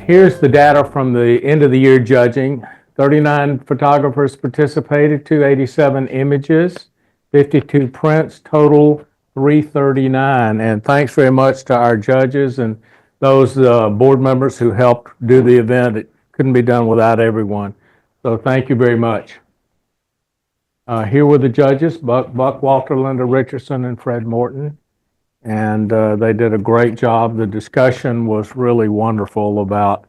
Here's the data from the end of the year judging. 39 photographers participated, 287 images, 52 prints, total 339. And thanks very much to our judges and those board members who helped do the event. It couldn't be done without everyone. So thank you very much. Here were the judges, Buck, Walter, Linda Richardson, and Fred Morton. And they did a great job. The discussion was really wonderful about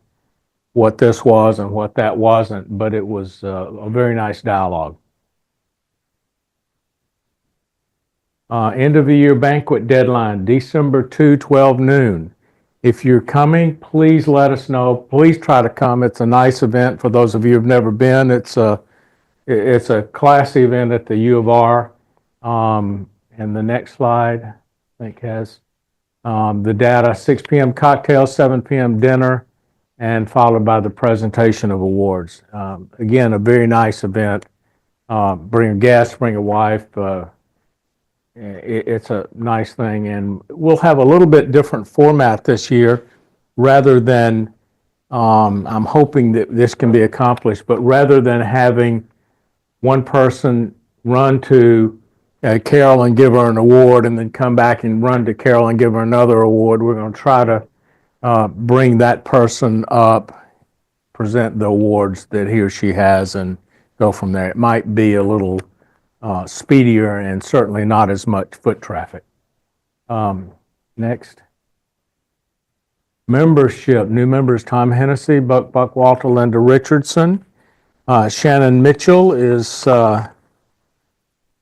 what this was and what that wasn't, but it was a very nice dialogue. End of the year banquet deadline, December 2, 12 noon. If you're coming, please let us know. Please try to come. It's a nice event for those of you who've never been. It's a classy event at the U of R. And the next slide, I think, has the data. 6 p.m. cocktails, 7 p.m. dinner, and followed by the presentation of awards. Again, a very nice event. Bring a guest, bring a wife. It's a nice thing, and we'll have a little bit different format this year. Rather than, I'm hoping that this can be accomplished, but rather than having one person run to Carol and give her an award and then come back and run to Carol and give her another award, we're going to try to bring that person up, present the awards that he or she has, and go from there. It might be a little speedier and certainly not as much foot traffic. Next. Membership. New members: Tom Hennessy, Buck Walter, Linda Richardson. Shannon Mitchell is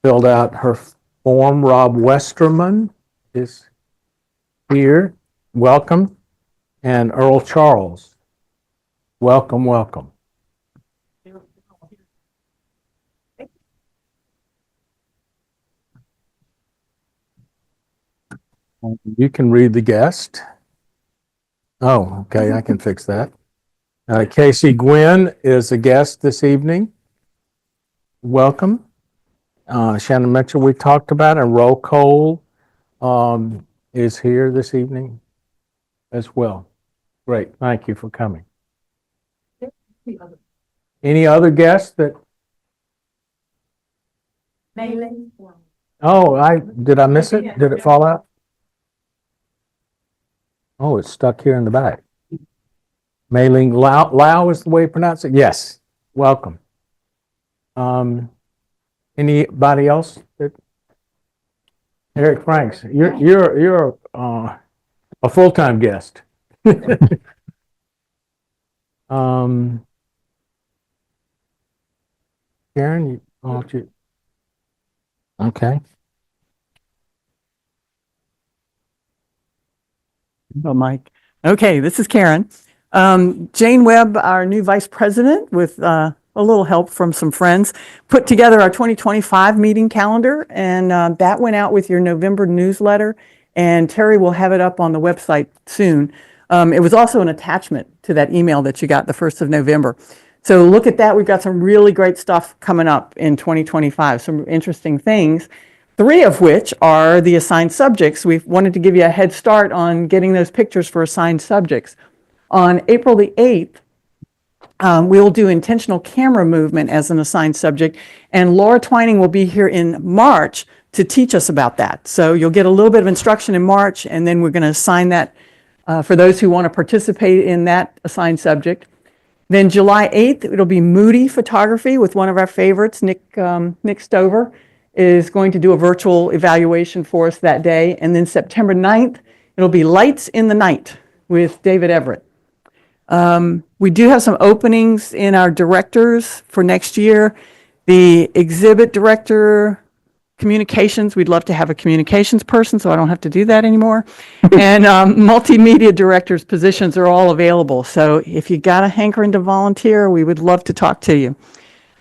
filled out her form. Rob Westerman is here. Welcome. And Earl Charles. Welcome, welcome. You can read the guest. Oh, okay, I can fix that. Casey Gwynn is a guest this evening. Welcome. Shannon Mitchell, we talked about, and Roll Cole is here this evening as well. Great, thank you for coming. Any other guests that? Oh, did I miss it? Did it fall out? Oh, it's stuck here in the back. Mei-Ling Lau is the way you pronounce it? Yes. Welcome. Anybody else? Eric Franks, you're a full-time guest. Karen, you okay. Oh, Mike. Okay, this is Karen. Jane Webb, our new vice president, with a little help from some friends, put together our 2025 meeting calendar, and that went out with your November newsletter, and Terry will have it up on the website soon. It was also an attachment to that email that you got the 1st of November. So look at that. We've got some really great stuff coming up in 2025, some interesting things, 3 of which are the assigned subjects. We've wanted to give you a head start on getting those pictures for assigned subjects. On April the 8th, we'll do intentional camera movement as an assigned subject, and Laura Twining will be here in March to teach us about that. So you'll get a little bit of instruction in March, and then we're going to assign that for those who want to participate in that assigned subject. Then July 8th, it'll be moody photography with one of our favorites, Nick Stover, is going to do a virtual evaluation for us that day. And then September 9th, it'll be lights in the night with David Everett. We do have some openings in our directors for next year. The exhibit director, communications, we'd love to have a communications person, so I don't have to do that anymore. And multimedia directors positions are all available. So if you got a hankering to volunteer, we would love to talk to you.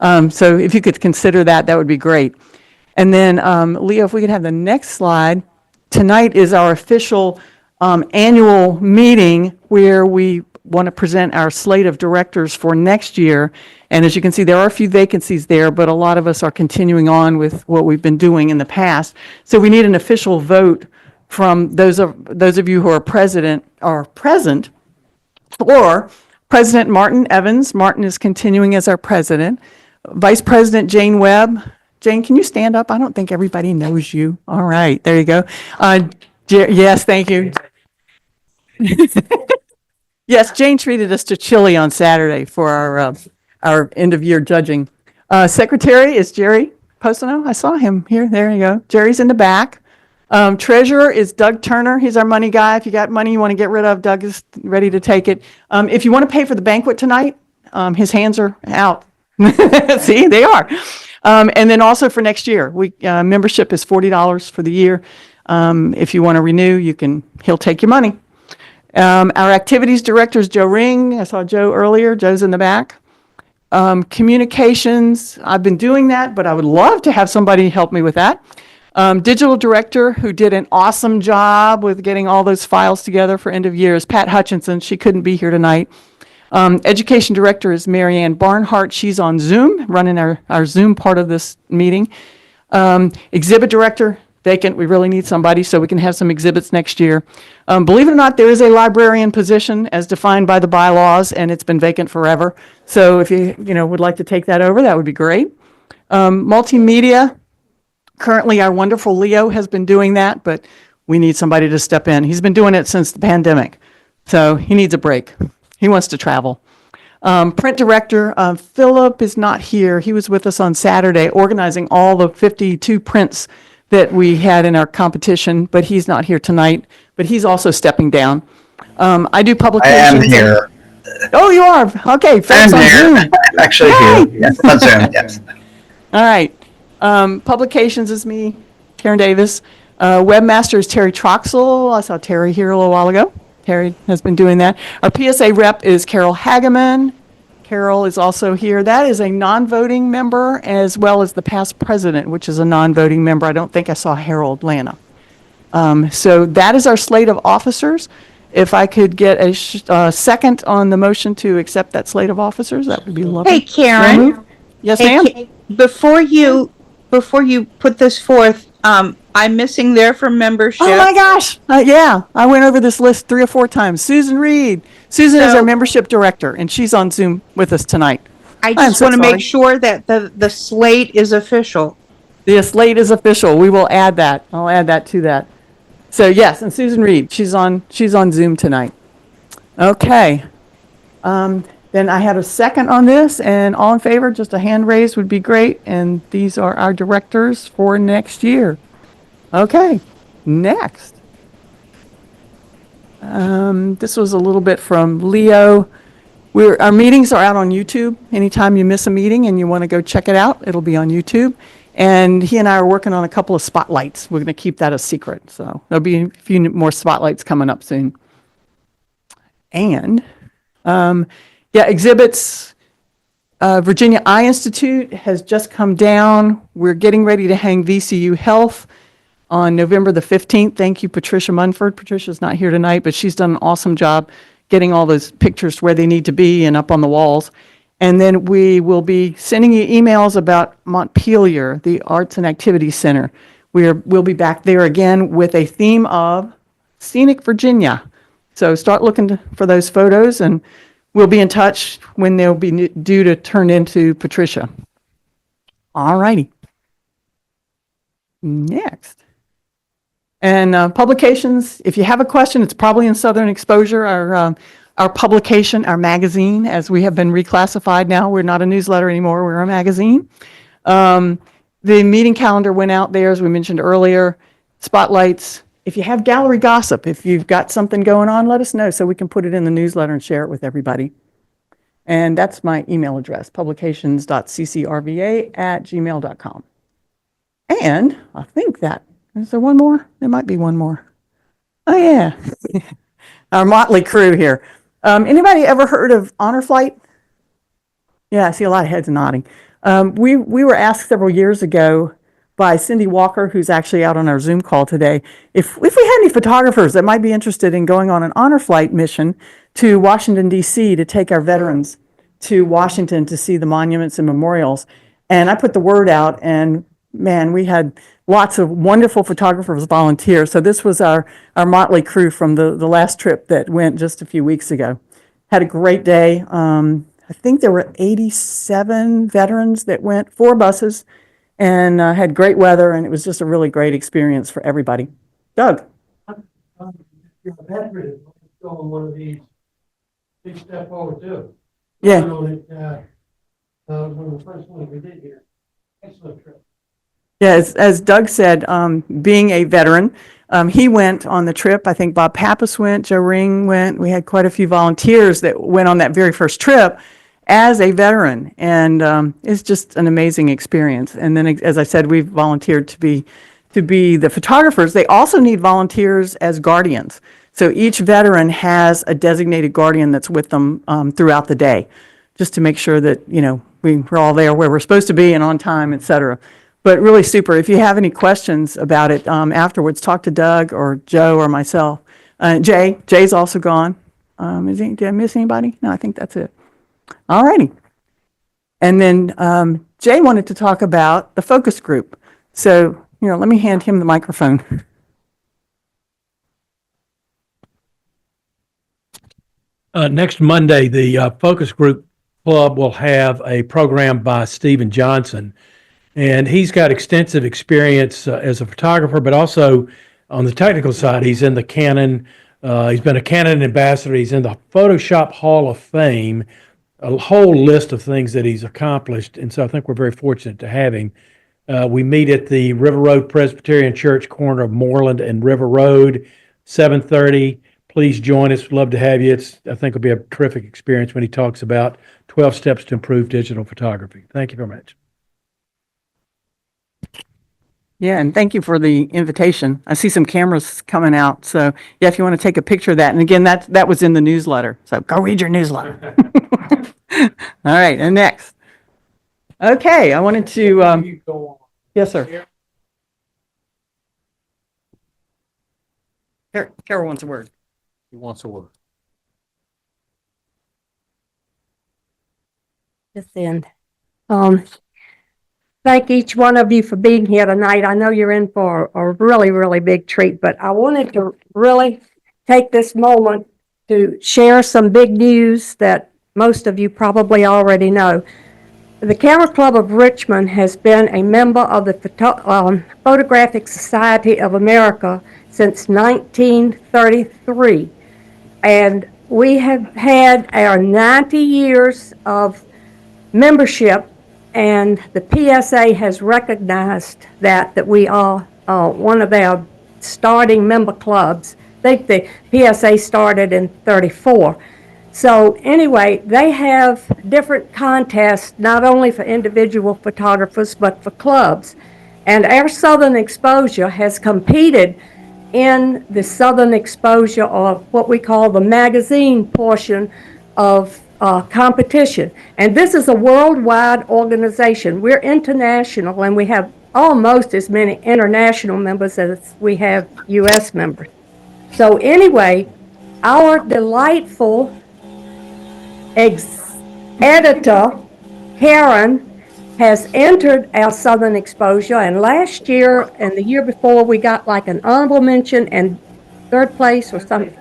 So if you could consider that, that would be great. And then, Leo, if we could have the next slide. Tonight is our official annual meeting where we want to present our slate of directors for next year. And as you can see, there are a few vacancies there, but a lot of us are continuing on with what we've been doing in the past. So we need an official vote from those of you who are present, or President Martin Evans. Martin is continuing as our president. Vice President Jane Webb. Jane, can you stand up? I don't think everybody knows you. All right, there you go. Yes, thank you. Yes, Jane treated us to chili on Saturday for our end of year judging. Secretary is Jerry Posano. I saw him here. There you go. Jerry's in the back. Treasurer is Doug Turner. He's our money guy. If you got money you want to get rid of, Doug is ready to take it. If you want to pay for the banquet tonight, his hands are out. See, they are. And then also for next year, membership is $40 for the year. If you want to renew, he'll take your money. Our activities director is Joe Ring. I saw Joe earlier. Joe's in the back. Communications, I've been doing that, but I would love to have somebody help me with that. Digital director, who did an awesome job with getting all those files together for end of year, is Pat Hutchinson. She couldn't be here tonight. Education director is Marianne Barnhart. She's on Zoom, running our Zoom part of this meeting. Exhibit director, vacant. We really need somebody so we can have some exhibits next year. Believe it or not, there is a librarian position as defined by the bylaws, and it's been vacant forever. So if you would like to take that over, that would be great. Multimedia, currently our wonderful Leo has been doing that, but we need somebody to step in. He's been doing it since the pandemic, so he needs a break. He wants to travel. Print director, Philip is not here. He was with us on Saturday organizing all the 52 prints that we had in our competition, but he's not here tonight, but he's also stepping down. I do publications. I am here. Oh, you are? Okay. I'm on here. Zoom. I'm actually here. Yes, on Zoom, yes. All right. Publications is me, Karen Davis. Webmaster is Terry Troxel. I saw Terry here a little while ago. Terry has been doing that. Our PSA rep is Carol Hageman. Carol is also here. That is a non-voting member, as well as the past president, which is a non-voting member. I don't think I saw Harold Lana. So that is our slate of officers. If I could get a second on the motion to accept that slate of officers, that would be lovely. Hey, Karen. Yes, Hey, ma'am. Before you put this forth, I'm missing there from membership. Oh my gosh. Yeah, I went over this list 3 or 4 times. Susan Reed. Susan is our membership director, and she's on Zoom with us tonight. I just want to make sure that the slate is official. The slate is official. We will add that. I'll add that to that. So yes, and Susan Reed, she's on Zoom tonight. Okay. Then I have a second on this, and all in favor, just a hand raise would be great. And these are our directors for next year. Okay, next. This was a little bit from Leo. Our meetings are out on YouTube. Anytime you miss a meeting and you want to go check it out, it'll be on YouTube. And he and I are working on a couple of spotlights. We're going to keep that a secret. So there'll be a few more spotlights coming up soon. And exhibits. Virginia Eye Institute has just come down. We're getting ready to hang VCU Health on November the 15th. Thank you, Patricia Munford. Patricia's not here tonight, but she's done an awesome job getting all those pictures where they need to be and up on the walls. And then we will be sending you emails about Montpelier, the Arts and Activities Center. We'll be back there again with a theme of Scenic Virginia. So start looking for those photos, and we'll be in touch when they'll be due to turn into Patricia. All righty. Next. And publications, if you have a question, it's probably in Southern Exposure, our publication, our magazine, as we have been reclassified now. We're not a newsletter anymore, we're a magazine. The meeting calendar went out there, as we mentioned earlier. Spotlights. If you have gallery gossip, if you've got something going on, let us know so we can put it in the newsletter and share it with everybody. And that's my email address, publications.ccrva@gmail.com. And I think that, is there one more? There might be one more. Oh, yeah. Our motley crew here. Anybody ever heard of Honor Flight? Yeah, I see a lot of heads nodding. We were asked several years ago by Cindy Walker, who's actually out on our Zoom call today, if we had any photographers that might be interested in going on an Honor Flight mission to Washington, D.C. to take our veterans to Washington to see the monuments and memorials. And I put the word out, and man, we had lots of wonderful photographers volunteer. So this was our motley crew from the last trip that went just a few weeks ago. Had a great day. I think there were 87 veterans that went, 4 buses, and had great weather, and it was just a really great experience for everybody. Doug? You're a veteran, go on one of these, big step forward too. Yeah. Went on it, one of the first ones we did here. Excellent trip. Yeah, as Doug said, being a veteran, he went on the trip. I think Bob Pappas went, Joe Ring went. We had quite a few volunteers that went on that very first trip as a veteran, and it's just an amazing experience. And then, as I said, we've volunteered to be the photographers. They also need volunteers as guardians. So each veteran has a designated guardian that's with them throughout the day, just to make sure that, we're all there where we're supposed to be and on time, et cetera. But really super. If you have any questions about it afterwards, talk to Doug or Joe or myself. Jay's also gone. Did I miss anybody? No, I think that's it. All righty. And then Jay wanted to talk about the focus group. So, let me hand him the microphone. Next Monday, the Focus Group Club will have a program by Stephen Johnson. And he's got extensive experience as a photographer, but also on the technical side, he's in the Canon. He's been a Canon ambassador. He's in the Photoshop Hall of Fame, a whole list of things that he's accomplished. And so I think we're very fortunate to have him. We meet at the River Road Presbyterian Church, corner of Moreland and River Road, 7:30. Please join us. We'd love to have you. I think it'll be a terrific experience when he talks about 12 steps to improve digital photography. Thank you very much. Yeah, and thank you for the invitation. I see some cameras coming out. So, yeah, if you want to take a picture of that. And again, that was in the newsletter. So go read your newsletter. All right, and next. Okay, I wanted to, yes, sir. Carol wants a word. He wants a word. This end. Thank each one of you for being here tonight. I know you're in for a really, really big treat, but I wanted to really take this moment to share some big news that most of you probably already know. The Camera Club of Richmond has been a member of the Photographic Society of America since 1933. And we have had our 90 years of membership, and the PSA has recognized that we are one of our starting member clubs. I think the PSA started in 34. So anyway, they have different contests, not only for individual photographers, but for clubs. And our Southern Exposure has competed in the Southern Exposure, or what we call the magazine portion of competition. And this is a worldwide organization. We're international, and we have almost as many international members as we have U.S. members. So anyway, our delightful editor, Karen, has entered our Southern Exposure, and last year and the year before, we got like an honorable mention and third place or something.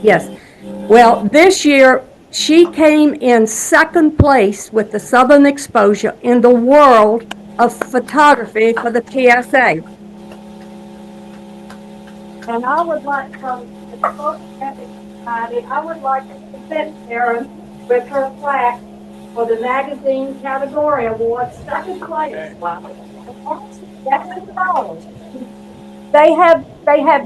Yes. Well, this year, she came in second place with the Southern Exposure in the world of photography for the PSA. And I would like from the Photographic Society, I would like to present Karen with her plaque for the magazine category award, second place. They have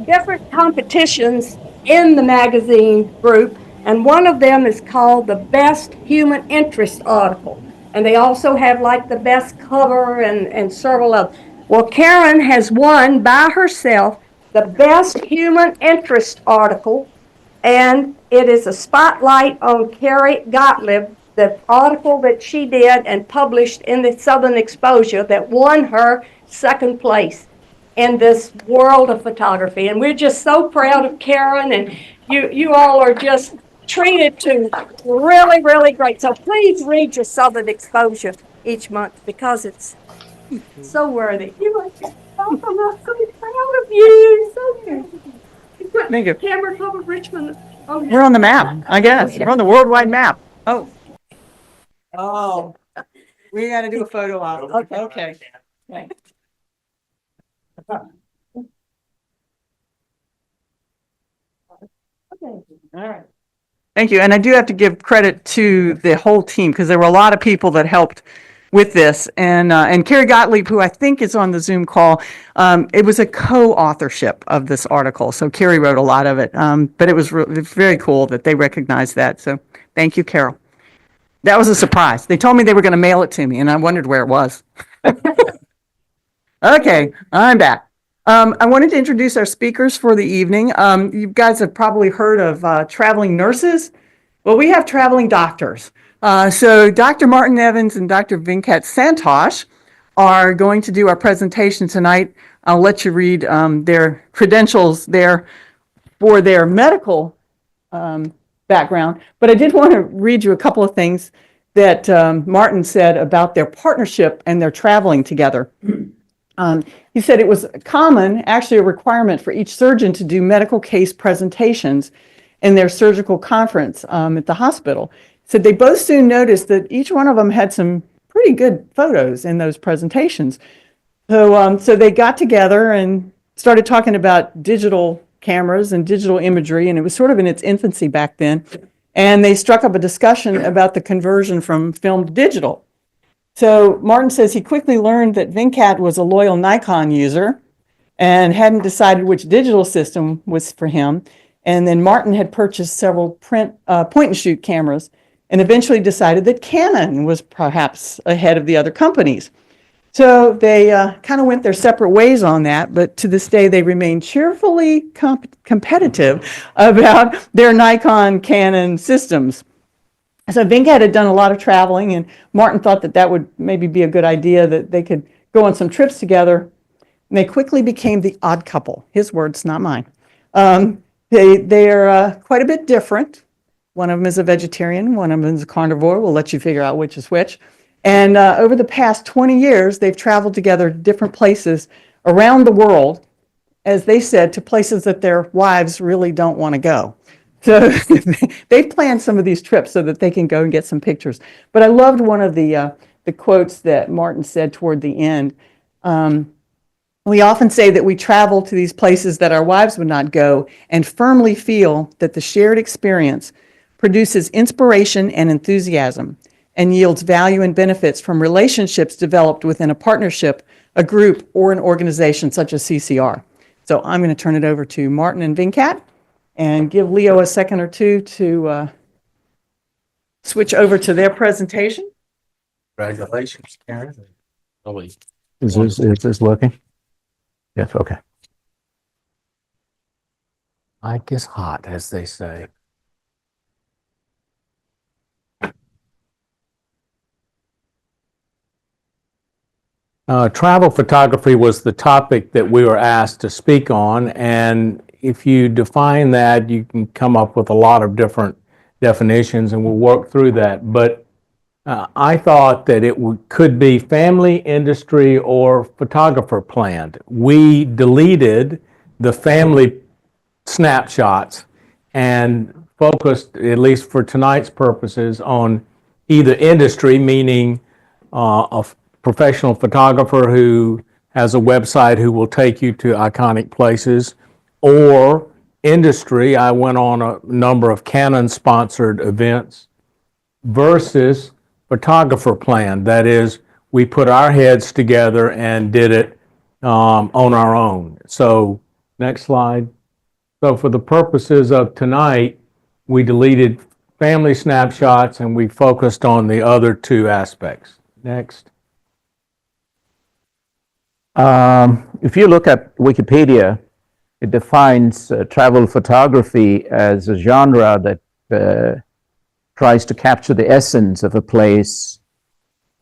different competitions in the magazine group, and one of them is called the Best Human Interest Article. And they also have like the best cover and several others. Well, Karen has won by herself the Best Human Interest Article, and it is a spotlight on Carrie Gottlieb, the article that she did and published in the Southern Exposure that won her second place in this world of photography. And we're just so proud of Karen, and you all are just treated to really, really great. So please read your Southern Exposure each month, because it's so worthy. You are just awesome. I'm so proud of you. So good. Thank you. Camera Club of Richmond We're on the map, I guess. We're on the worldwide map. Oh. Oh, we got to do a photo op. Okay. All right. Thank you. And I do have to give credit to the whole team because there were a lot of people that helped with this. And Carrie Gottlieb, who I think is on the Zoom call, it was a co-authorship of this article. So Carrie wrote a lot of it. But it was very cool that they recognized that. So thank you, Carol. That was a surprise. They told me they were going to mail it to me, and I wondered where it was. Okay, I'm back. I wanted to introduce our speakers for the evening. You guys have probably heard of traveling nurses. Well, we have traveling doctors. So Dr. Martin Evans and Dr. Venkat Santosh are going to do our presentation tonight. I'll let you read their credentials there for their medical background. But I did want to read you a couple of things that Martin said about their partnership and their traveling together. He said it was common, actually a requirement for each surgeon to do medical case presentations in their surgical conference at the hospital. He said they both soon noticed that each one of them had some pretty good photos in those presentations. So they got together and started talking about digital cameras and digital imagery, and it was sort of in its infancy back then. And they struck up a discussion about the conversion from film to digital. So Martin says he quickly learned that Venkat was a loyal Nikon user and hadn't decided which digital system was for him. And then Martin had purchased several point and shoot cameras and eventually decided that Canon was perhaps ahead of the other companies. So they kind of went their separate ways on that, but to this day they remain cheerfully competitive about their Nikon Canon systems. So Venkat had done a lot of traveling, and Martin thought that that would maybe be a good idea, that they could go on some trips together. And they quickly became the odd couple. His words, not mine. They're quite a bit different. One of them is a vegetarian, one of them is a carnivore. We'll let you figure out which is which. And over the past 20 years, they've traveled together to different places around the world, as they said, to places that their wives really don't want to go. So they've planned some of these trips so that they can go and get some pictures. But I loved one of the quotes that Martin said toward the end. We often say that we travel to these places that our wives would not go and firmly feel that the shared experience produces inspiration and enthusiasm and yields value and benefits from relationships developed within a partnership, a group, or an organization such as CCR. So I'm going to turn it over to Martin and Venkat and give Leo a second or two to switch over to their presentation. Congratulations, Karen. Is this working? Yes, okay. Mike is hot, as they say. Travel photography was the topic that we were asked to speak on, and if you define that, you can come up with a lot of different definitions, and we'll work through that. But I thought that it could be family, industry, or photographer planned. We deleted the family snapshots and focused, at least for tonight's purposes, on either industry, meaning a professional photographer who has a website who will take you to iconic places, or industry. I went on a number of Canon-sponsored events, versus photographer plan. That is, we put our heads together and did it on our own. So next slide. So for the purposes of tonight, we deleted family snapshots and we focused on the other two aspects. Next. If you look at Wikipedia, it defines travel photography as a genre that tries to capture the essence of a place,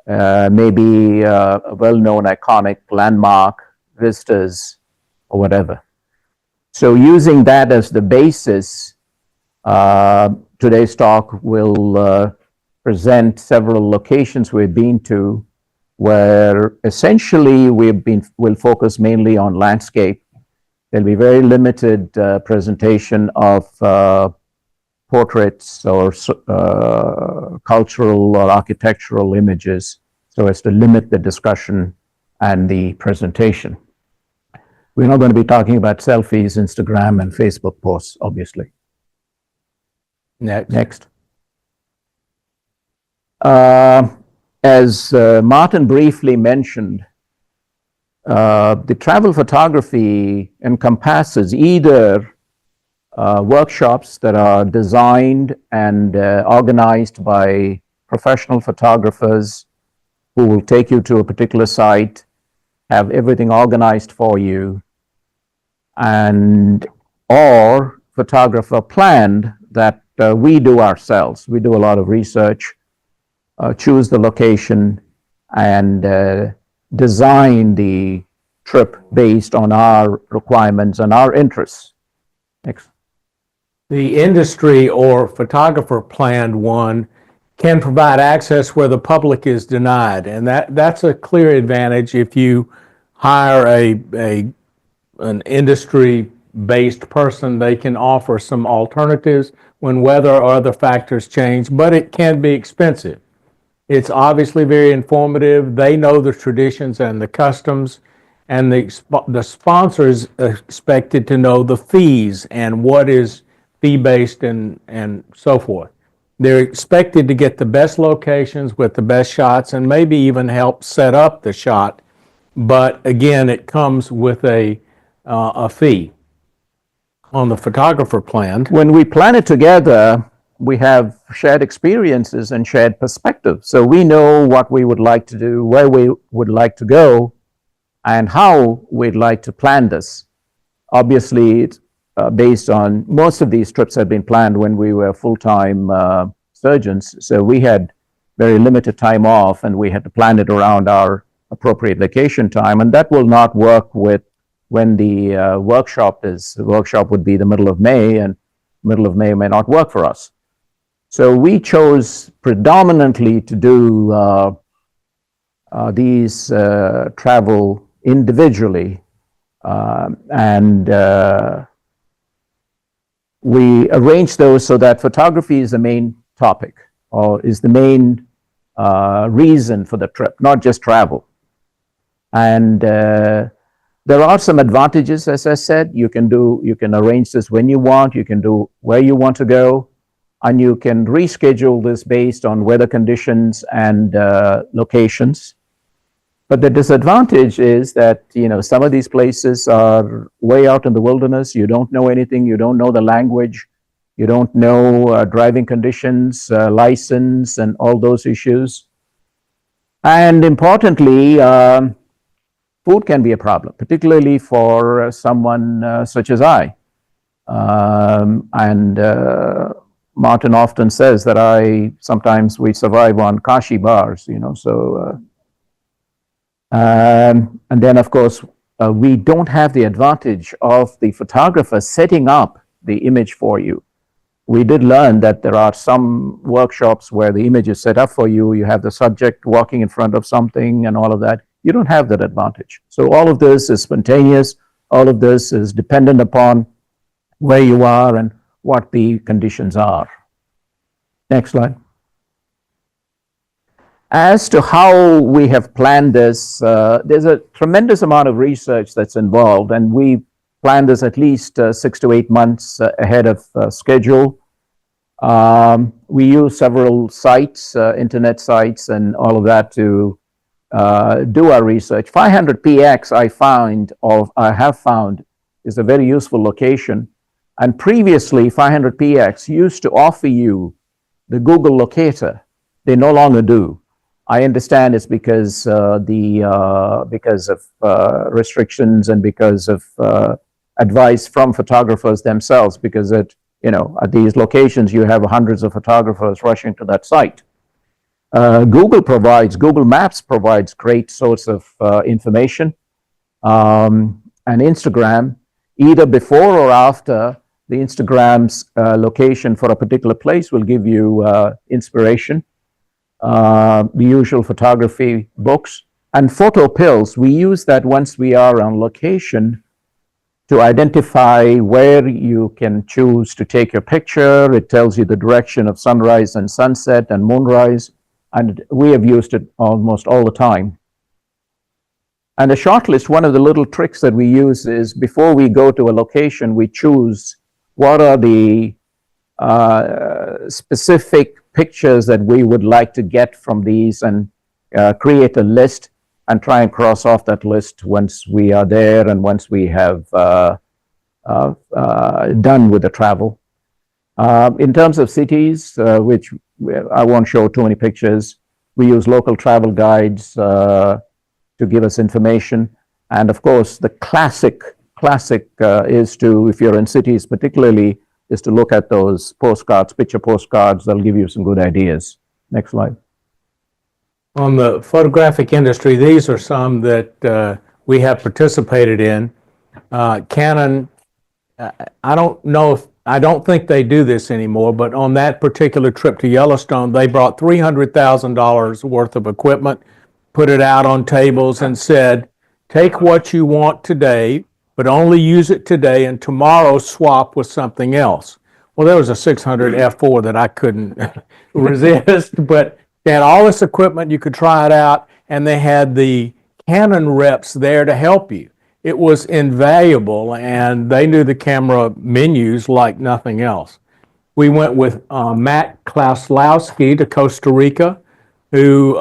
maybe a well-known iconic landmark, vistas, or whatever. So using that as the basis, today's talk will present several locations we've been to, where essentially we'll focus mainly on landscape. There'll be very limited presentation of portraits or cultural or architectural images so as to limit the discussion and the presentation. We're not going to be talking about selfies, Instagram, and Facebook posts, obviously. Next. As Martin briefly mentioned, the travel photography encompasses either workshops that are designed and organized by professional photographers who will take you to a particular site, have everything organized for you, and or photographer planned that we do ourselves. We do a lot of research, choose the location, and design the trip based on our requirements and our interests. Next. The industry or photographer planned one can provide access where the public is denied, and that's a clear advantage if you hire an industry-based person. They can offer some alternatives when weather or other factors change, but it can be expensive. It's obviously very informative. They know the traditions and the customs, and the sponsors expected to know the fees and what is fee-based and so forth. They're expected to get the best locations with the best shots and maybe even help set up the shot. But again, it comes with a fee on the photographer plan. When we plan it together, we have shared experiences and shared perspectives. So we know what we would like to do, where we would like to go, and how we'd like to plan this. Obviously, it's based on most of these trips had been planned when we were full-time surgeons. So we had very limited time off, and we had to plan it around our appropriate vacation time. And that will not work with when the workshop is. The workshop would be the middle of May, and middle of May may not work for us. So we chose predominantly to do these travel individually, and we arranged those so that photography is the main topic or is the main reason for the trip, not just travel. And there are some advantages, as I said. You can arrange this when you want, you can do where you want to go, and you can reschedule this based on weather conditions and locations. But the disadvantage is that, some of these places are way out in the wilderness. You don't know anything. You don't know the language. You don't know driving conditions, license, and all those issues. And importantly, food can be a problem, particularly for someone such as I. Martin often says that sometimes we survive on kashi bars, so... and then, of course, we don't have the advantage of the photographer setting up the image for you. We did learn that there are some workshops where the image is set up for you. You have the subject walking in front of something and all of that. You don't have that advantage. So all of this is spontaneous. All of this is dependent upon where you are and what the conditions are. Next slide. As to how we have planned this, there's a tremendous amount of research that's involved, and we planned this at least 6 to 8 months ahead of schedule. We use several sites, internet sites, and all of that to do our research. 500px I have found is a very useful location, and previously 500px used to offer you the Google locator. They no longer do. I understand it's because of restrictions and because of advice from photographers themselves, because at these locations you have hundreds of photographers rushing to that site. Google Maps provides great source of information, and Instagram, either before or after the Instagram's location for a particular place will give you inspiration. The usual photography books and photo pills. We use that once we are on location to identify where you can choose to take your picture. It tells you the direction of sunrise and sunset and moonrise, and we have used it almost all the time. And the short list, one of the little tricks that we use is before we go to a location, we choose what are the specific pictures that we would like to get from these, and create a list and try and cross off that list once we are there and once we have done with the travel. In terms of cities, which I won't show too many pictures, we use local travel guides to give us information. And of course, the classic is to, if you're in cities particularly, is to look at those postcards, picture postcards. That'll give you some good ideas. Next slide. On the photographic industry, these are some that we have participated in. Canon, I don't think they do this anymore, but on that particular trip to Yellowstone, they brought $300,000 worth of equipment, put it out on tables and said, take what you want today, but only use it today, and tomorrow swap with something else. Well, there was a 600 F4 that I couldn't resist, but they had all this equipment, you could try it out, and they had the Canon reps there to help you. It was invaluable, and they knew the camera menus like nothing else. We went with Matt Klauslowski to Costa Rica, who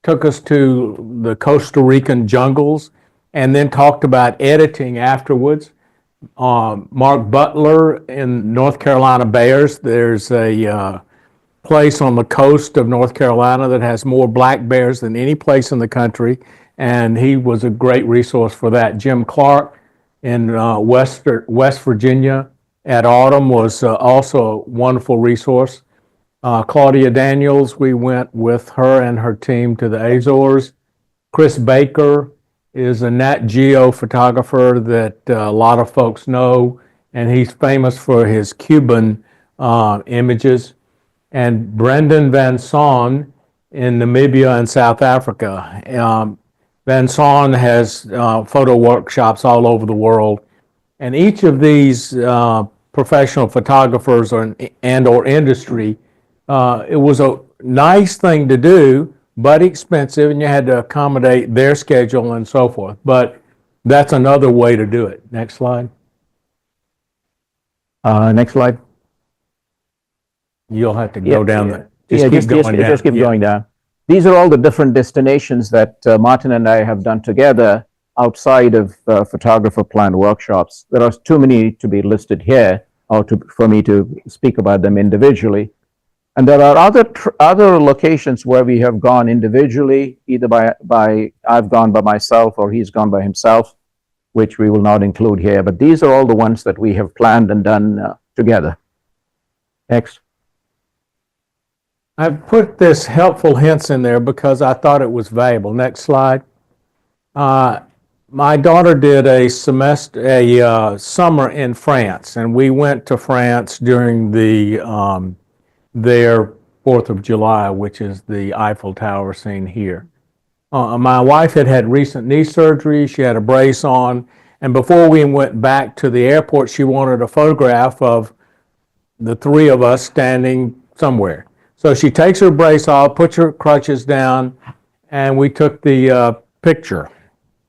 took us to the Costa Rican jungles and then talked about editing afterwards. Mark Butler in North Carolina Bears, there's a place on the coast of North Carolina that has more black bears than any place in the country, and he was a great resource for that. Jim Clark in West Virginia at Autumn was also a wonderful resource. Claudia Daniels, we went with her and her team to the Azores. Chris Baker is a Nat Geo photographer that a lot of folks know, and he's famous for his Cuban images. And Brendan Van Saun in Namibia and South Africa. Van Saun has photo workshops all over the world. And each of these professional photographers or industry, it was a nice thing to do, but expensive, and you had to accommodate their schedule and so forth. But that's another way to do it. Next slide. Next slide. You'll have to go down there. Just keep going down. These are all the different destinations that Martin and I have done together outside of photographer planned workshops. There are too many to be listed here, or for me to speak about them individually. And there are other locations where we have gone individually, either by I've gone by myself or he's gone by himself, which we will not include here. But these are all the ones that we have planned and done together. Next. I put this helpful hints in there because I thought it was valuable. Next slide. My daughter did a summer in France, and we went to France during their 4th of July, which is the Eiffel Tower seen here. My wife had recent knee surgery. She had a brace on, and before we went back to the airport, she wanted a photograph of the three of us standing somewhere. So she takes her brace off, puts her crutches down, and we took the picture.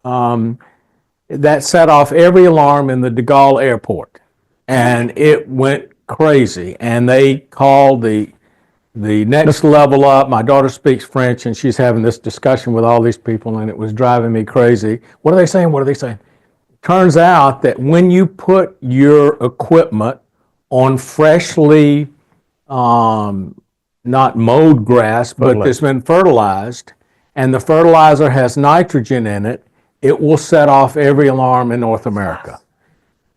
That set off every alarm in the de Gaulle airport, and it went crazy. And they called the next level up. My daughter speaks French, and she's having this discussion with all these people, and it was driving me crazy. What are they saying? What are they saying? Turns out that when you put your equipment on freshly not mowed grass, but that's been fertilized, and the fertilizer has nitrogen in it, it will set off every alarm in North America.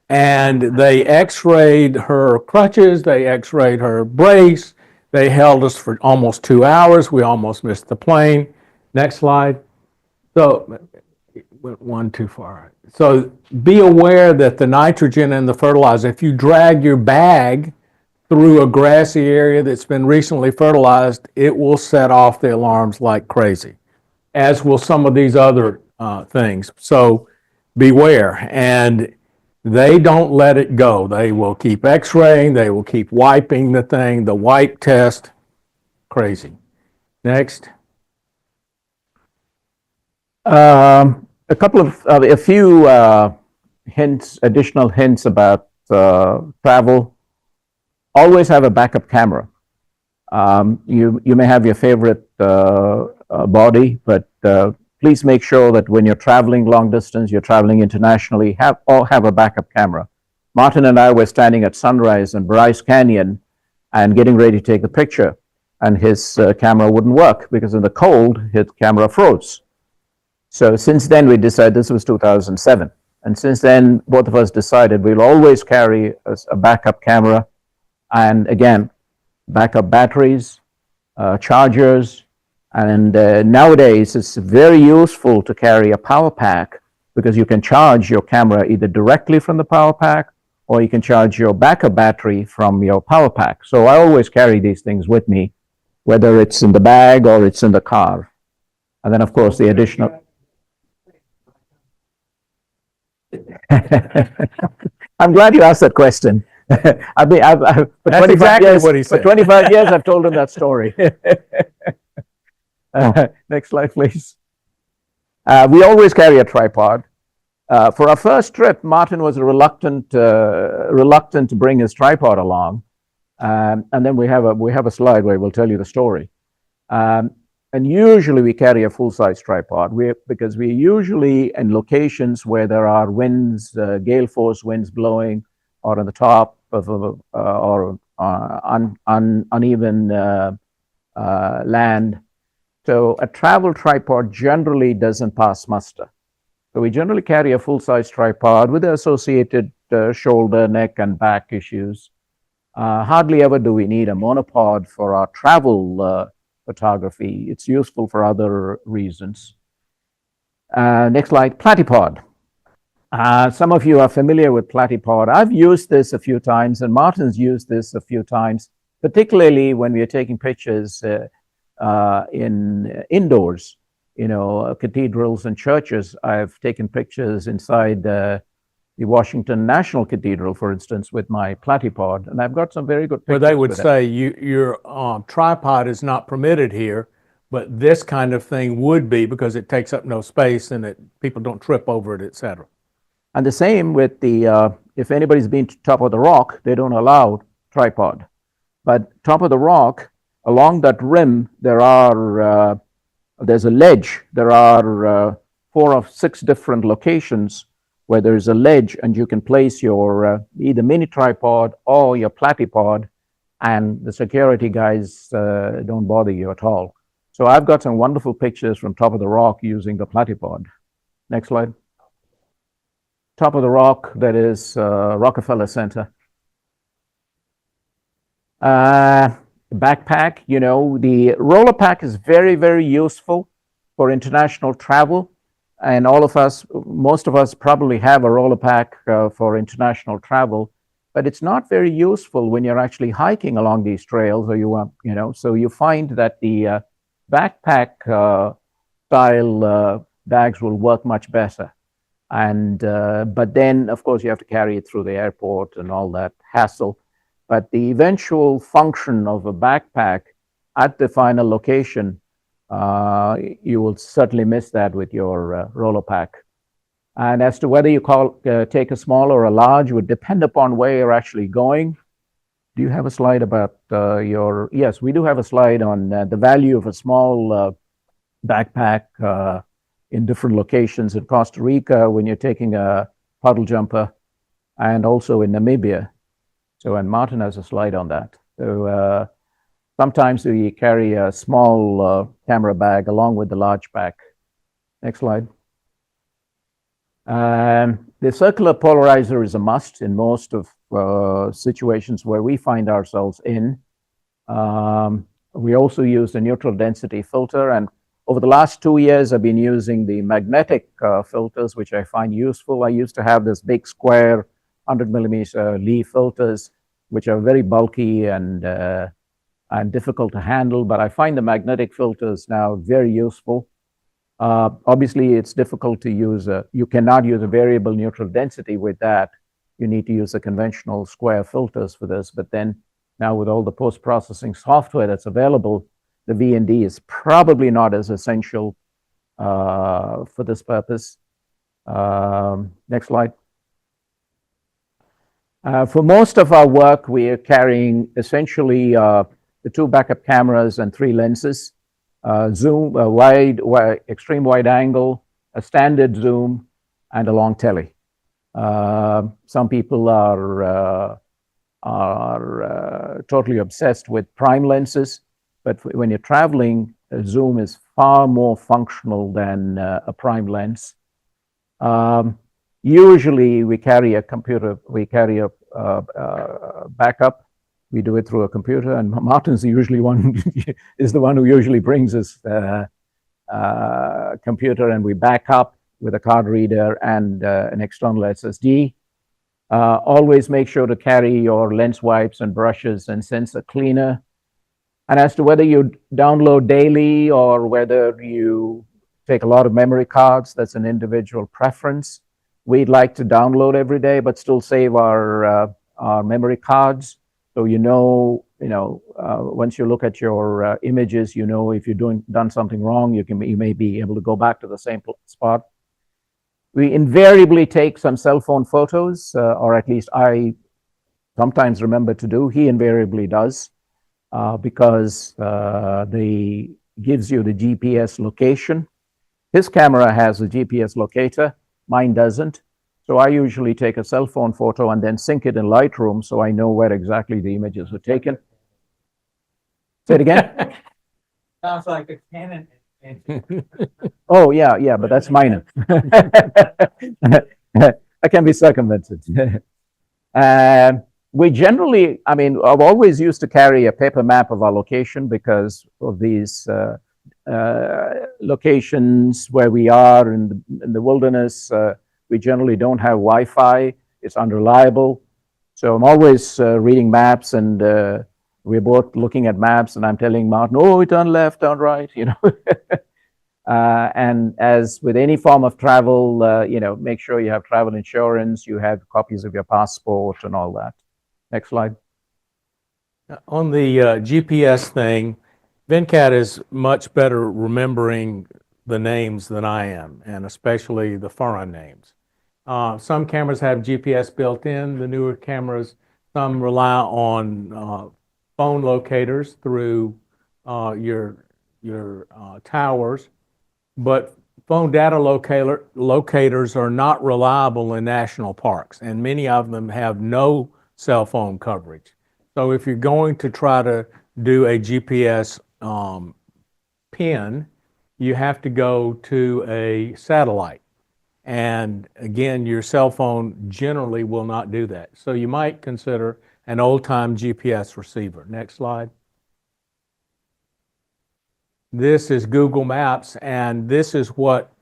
And they x-rayed her crutches, they x-rayed her brace, they held us for almost 2 hours, we almost missed the plane. Next slide. So, it went one too far. So be aware that the nitrogen and the fertilizer, if you drag your bag through a grassy area that's been recently fertilized, it will set off the alarms like crazy, as will some of these other things. So beware. And they don't let it go. They will keep x-raying, they will keep wiping the thing, the wipe test, crazy. Next. A few hints, additional hints about travel. Always have a backup camera. You may have your favorite body, but please make sure that when you're traveling long distance, you're traveling internationally, have a backup camera. Martin and I were standing at sunrise in Bryce Canyon and getting ready to take the picture, and his camera wouldn't work because in the cold, his camera froze. So since then, we decided, this was 2007, and since then, both of us decided we'll always carry a backup camera, and again, backup batteries, chargers, and nowadays it's very useful to carry a power pack because you can charge your camera either directly from the power pack or you can charge your backup battery from your power pack. So I always carry these things with me, whether it's in the bag or it's in the car. And then, of course, the additional... I'm glad you asked that question. I've That's exactly what he said. For 25 years, I've told him that story. Next slide, please. We always carry a tripod. For our first trip, Martin was reluctant to bring his tripod along, and then we have a slide where we'll tell you the story. And usually we carry a full-size tripod because we're usually in locations where there are winds, gale force winds blowing, or on the top of uneven land. So a travel tripod generally doesn't pass muster. So we generally carry a full-size tripod with the associated shoulder, neck, and back issues. Hardly ever do we need a monopod for our travel photography. It's useful for other reasons. Next slide, platypod. Some of you are familiar with platypod. I've used this a few times, and Martin's used this a few times, particularly when we are taking pictures indoors, cathedrals and churches. I've taken pictures inside the Washington National Cathedral, for instance, with my platypod, and I've got some very good pictures. But they would say your tripod is not permitted here, but this kind of thing would be because it takes up no space and people don't trip over it, etc. And the same with if anybody's been to Top of the Rock, they don't allow tripod. But Top of the Rock, along that rim, there's a ledge. There are 4 or 6 different locations where there's a ledge, and you can place your either mini tripod or your platypod, and the security guys don't bother you at all. So I've got some wonderful pictures from Top of the Rock using the platypod. Next slide. Top of the Rock, that is Rockefeller Center. Backpack, the roller pack is very, very useful for international travel. And most of us probably have a roller pack for international travel, but it's not very useful when you're actually hiking along these trails, or so you find that the backpack style bags will work much better. And but then, of course, you have to carry it through the airport and all that hassle. But the eventual function of a backpack at the final location, you will certainly miss that with your roller pack. And as to whether you take a small or a large would depend upon where you're actually going. Do you have a slide about yes, we do have a slide on the value of a small backpack in different locations in Costa Rica when you're taking a puddle jumper, and also in Namibia. So, and Martin has a slide on that. So sometimes we carry a small camera bag along with the large pack. Next slide. The circular polarizer is a must in most of situations where we find ourselves in. We also use the neutral density filter, and over the last 2 years, I've been using the magnetic filters, which I find useful. I used to have this big square 100mm Lee filters, which are very bulky and difficult to handle, but I find the magnetic filters now very useful. Obviously, it's difficult to use you cannot use a variable neutral density with that. You need to use the conventional square filters for this, but then now with all the post-processing software that's available, the V&D is probably not as essential for this purpose. Next slide. For most of our work, we are carrying essentially the 2 backup cameras and 3 lenses, zoom, extreme wide angle, a standard zoom, and a long tele. Some people are totally obsessed with prime lenses, but when you're traveling, a zoom is far more functional than a prime lens. Usually we carry a computer, we carry a backup. We do it through a computer, and Martin's usually is the one who usually brings his computer, and we back up with a card reader and an external SSD. Always make sure to carry your lens wipes and brushes and sensor cleaner. And as to whether you download daily or whether you take a lot of memory cards, that's an individual preference. We'd like to download every day, but still save our memory cards. So once you look at your images, if you're done something wrong, you may be able to go back to the same spot. We invariably take some cell phone photos, or at least I sometimes remember to do. He invariably does, because they gives you the GPS location. His camera has a GPS locator, mine doesn't. So I usually take a cell phone photo and then sync it in Lightroom so I know where exactly the images were taken. Say it again? Sounds like a Canon. Oh, yeah, but that's minor. I can be circumvented. We generally, I've always used to carry a paper map of our location because of these locations where we are in the wilderness. We generally don't have Wi-Fi. It's unreliable. So I'm always reading maps, and we're both looking at maps, and I'm telling Martin, oh, turn left, turn right, And as with any form of travel, make sure you have travel insurance, you have copies of your passport and all that. Next slide. On the GPS thing, Venkat is much better remembering the names than I am, and especially the foreign names. Some cameras have GPS built in, the newer cameras, some rely on phone locators through your towers, but phone data locators are not reliable in national parks, and many of them have no cell phone coverage. So if you're going to try to do a GPS pin, you have to go to a satellite. And again, your cell phone generally will not do that. So you might consider an old-time GPS receiver. Next slide. This is Google Maps, and this is what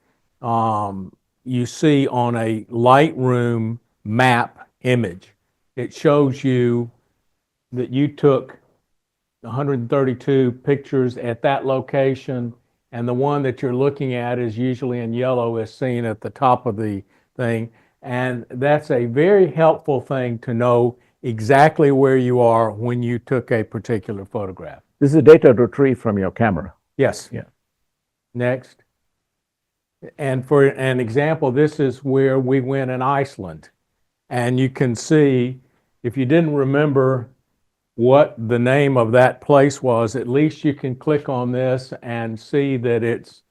you see on a Lightroom map image. It shows you that you took 132 pictures at that location, and the one that you're looking at is usually in yellow, is seen at the top of the thing. And that's a very helpful thing to know exactly where you are when you took a particular photograph. This is data retrieved from your camera. Yes. Yeah. Next. And for an example, this is where we went in Iceland. And you can see, if you didn't remember what the name of that place was, at least you can click on this and see that it's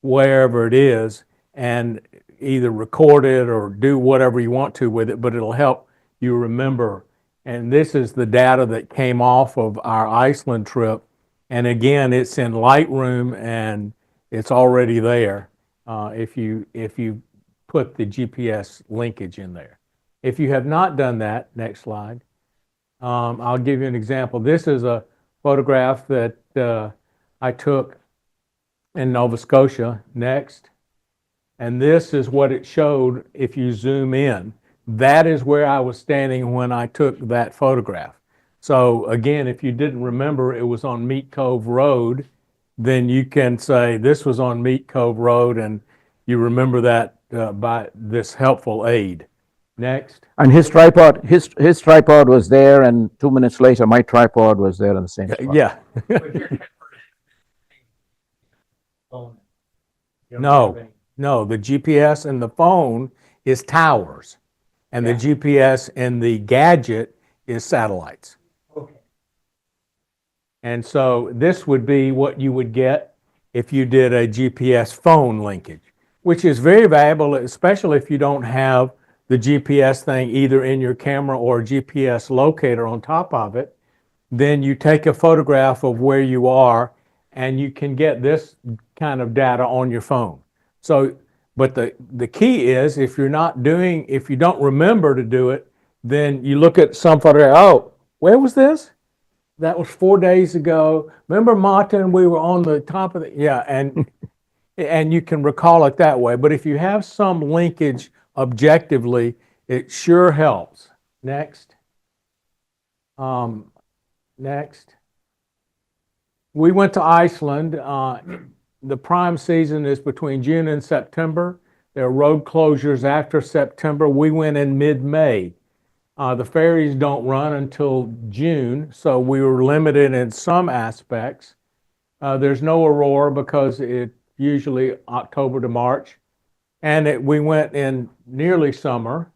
wherever it is, and either record it or do whatever you want to with it, but it'll help you remember. And this is the data that came off of our Iceland trip. And again, it's in Lightroom, and it's already there if you put the GPS linkage in there. If you have not done that, next slide. I'll give you an example. This is a photograph that I took in Nova Scotia. Next. And this is what it showed if you zoom in. That is where I was standing when I took that photograph. So again, if you didn't remember, it was on Meat Cove Road, then you can say, this was on Meat Cove Road, and you remember that by this helpful aid. Next. And his tripod was there, and 2 minutes later, my tripod was there in the same spot. Yeah. No, no, the GPS in the phone is towers, and the GPS in the gadget is satellites. Okay. And so this would be what you would get if you did a GPS phone linkage, which is very valuable, especially if you don't have the GPS thing either in your camera or a GPS locator on top of it. Then you take a photograph of where you are, and you can get this kind of data on your phone. So, but the key is if you don't remember to do it, then you look at some photograph, oh, where was this? That was 4 days ago. Remember Martin, we were on the top of the, yeah, and you can recall it that way. But if you have some linkage objectively, it sure helps. Next. Next. We went to Iceland. The prime season is between June and September. There are road closures after September. We went in mid-May. The ferries don't run until June, so we were limited in some aspects. There's no aurora because it's usually October to March. And we went in nearly summer.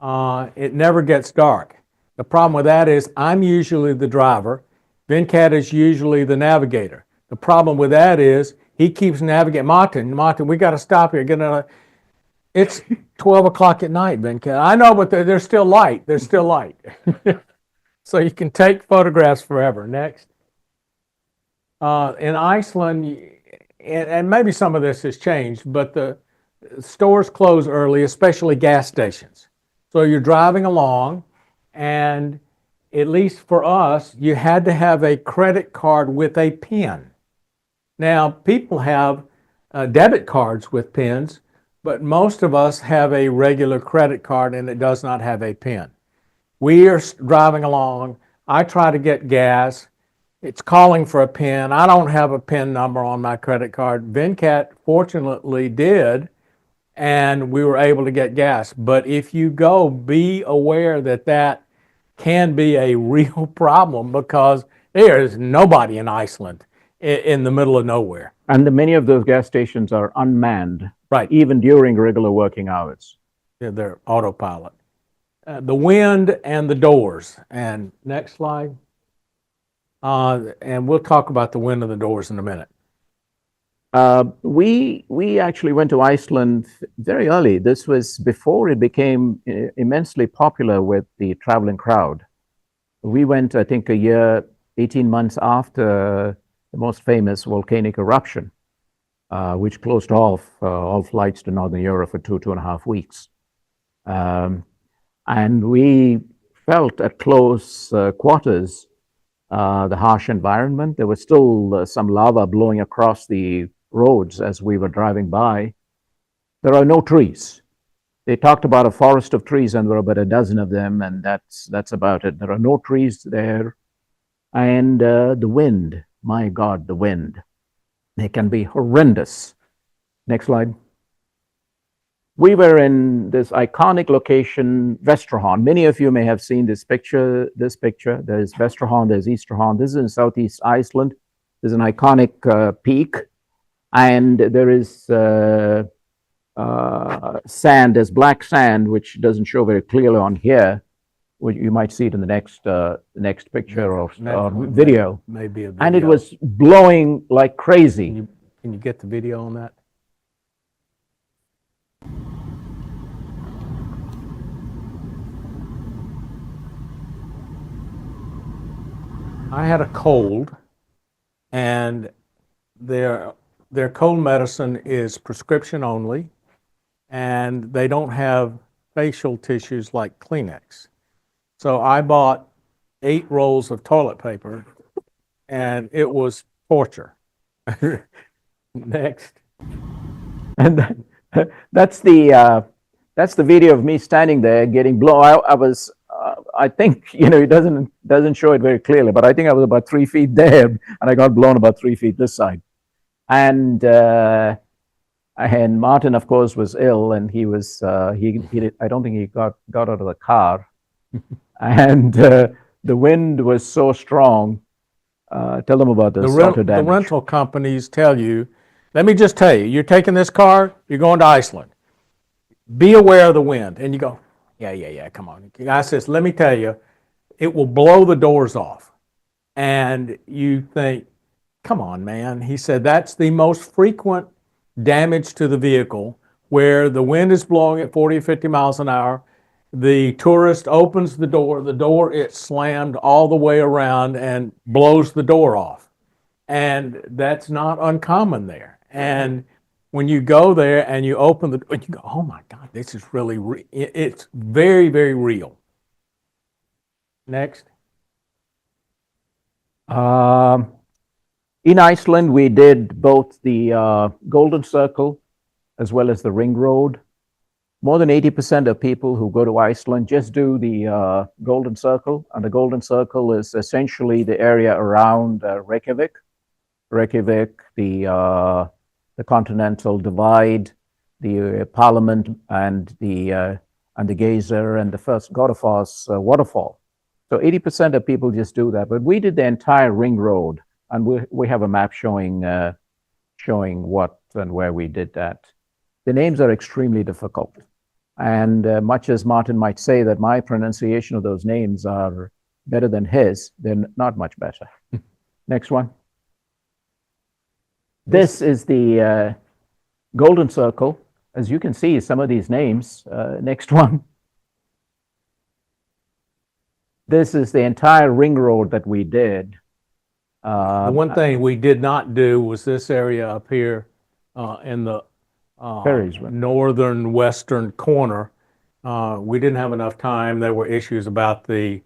It never gets dark. The problem with that is I'm usually the driver. Venkat is usually the navigator. The problem with that is he keeps navigating. Martin, we got to stop here. It's 12 o'clock at night, Venkat. I know, but they're still light. They're still light. So you can take photographs forever. Next. In Iceland, and maybe some of this has changed, but the stores close early, especially gas stations. So you're driving along, and at least for us, you had to have a credit card with a PIN. Now, people have debit cards with PINs, but most of us have a regular credit card and it does not have a PIN. We are driving along. I try to get gas. It's calling for a PIN. I don't have a PIN number on my credit card. Venkat fortunately did, and we were able to get gas. But if you go, be aware that that can be a real problem because there is nobody in Iceland in the middle of nowhere. And many of those gas stations are unmanned, Right. even during regular working hours. They're autopilot. The wind and the doors. And next slide. And we'll talk about the wind and the doors in a minute. We actually went to Iceland very early. This was before it became immensely popular with the traveling crowd. We went, I think, 18 months after the most famous volcanic eruption, which closed off all flights to Northern Europe for 2.5 weeks. And we felt at close quarters the harsh environment. There was still some lava blowing across the roads as we were driving by. There are no trees. They talked about a forest of trees, and there were about a dozen of them, and that's about it. There are no trees there. And the wind, my God, the wind. It can be horrendous. Next slide. We were in this iconic location, Vesterhorn. Many of you may have seen this picture. There's Vesterhorn, there's Easterhorn. This is in Southeast Iceland. There's an iconic peak, and there is sand, there's black sand, which doesn't show very clearly on here. You might see it in the next picture or video. Maybe a video. And it was blowing like crazy. Can you get the video on that? I had a cold, and their cold medicine is prescription only, and they don't have facial tissues like Kleenex. So I bought 8 rolls of toilet paper, and it was torture. Next. And that's the video of me standing there getting blown. I was, I think, it doesn't show it very clearly, but I think I was about 3 feet there, and I got blown about 3 feet this side. And Martin, of course, was ill, and he was I don't think he got out of the car, and the wind was so strong. Tell them about this auto The damage. rental companies tell you, let me just tell you, you're taking this car, you're going to Iceland. Be aware of the wind. And you go, yeah, come on. The guy says, let me tell you, it will blow the doors off. And you think, come on, man. He said, that's the most frequent damage to the vehicle, where the wind is blowing at 40 or 50 miles an hour. The tourist opens the door, it's slammed all the way around and blows the door off. And that's not uncommon there. And when you go there and you open the door, you go, oh my God, this is really, it's very, very real. Next. In Iceland, we did both the Golden Circle as well as the Ring Road. More than 80% of people who go to Iceland just do the Golden Circle, and the Golden Circle is essentially the area around Reykjavik, the Continental Divide, the Parliament, and the geyser and the first Godafoss waterfall. So 80% of people just do that, but we did the entire Ring Road, and we have a map showing what and where we did that. The names are extremely difficult. And much as Martin might say that my pronunciation of those names are better than his, they're not much better. Next one. This is the Golden Circle. As you can see, some of these names. Next one. This is the entire Ring Road that we did. The one thing we did not do was this area up here in the northern western corner. We didn't have enough time. There were issues about the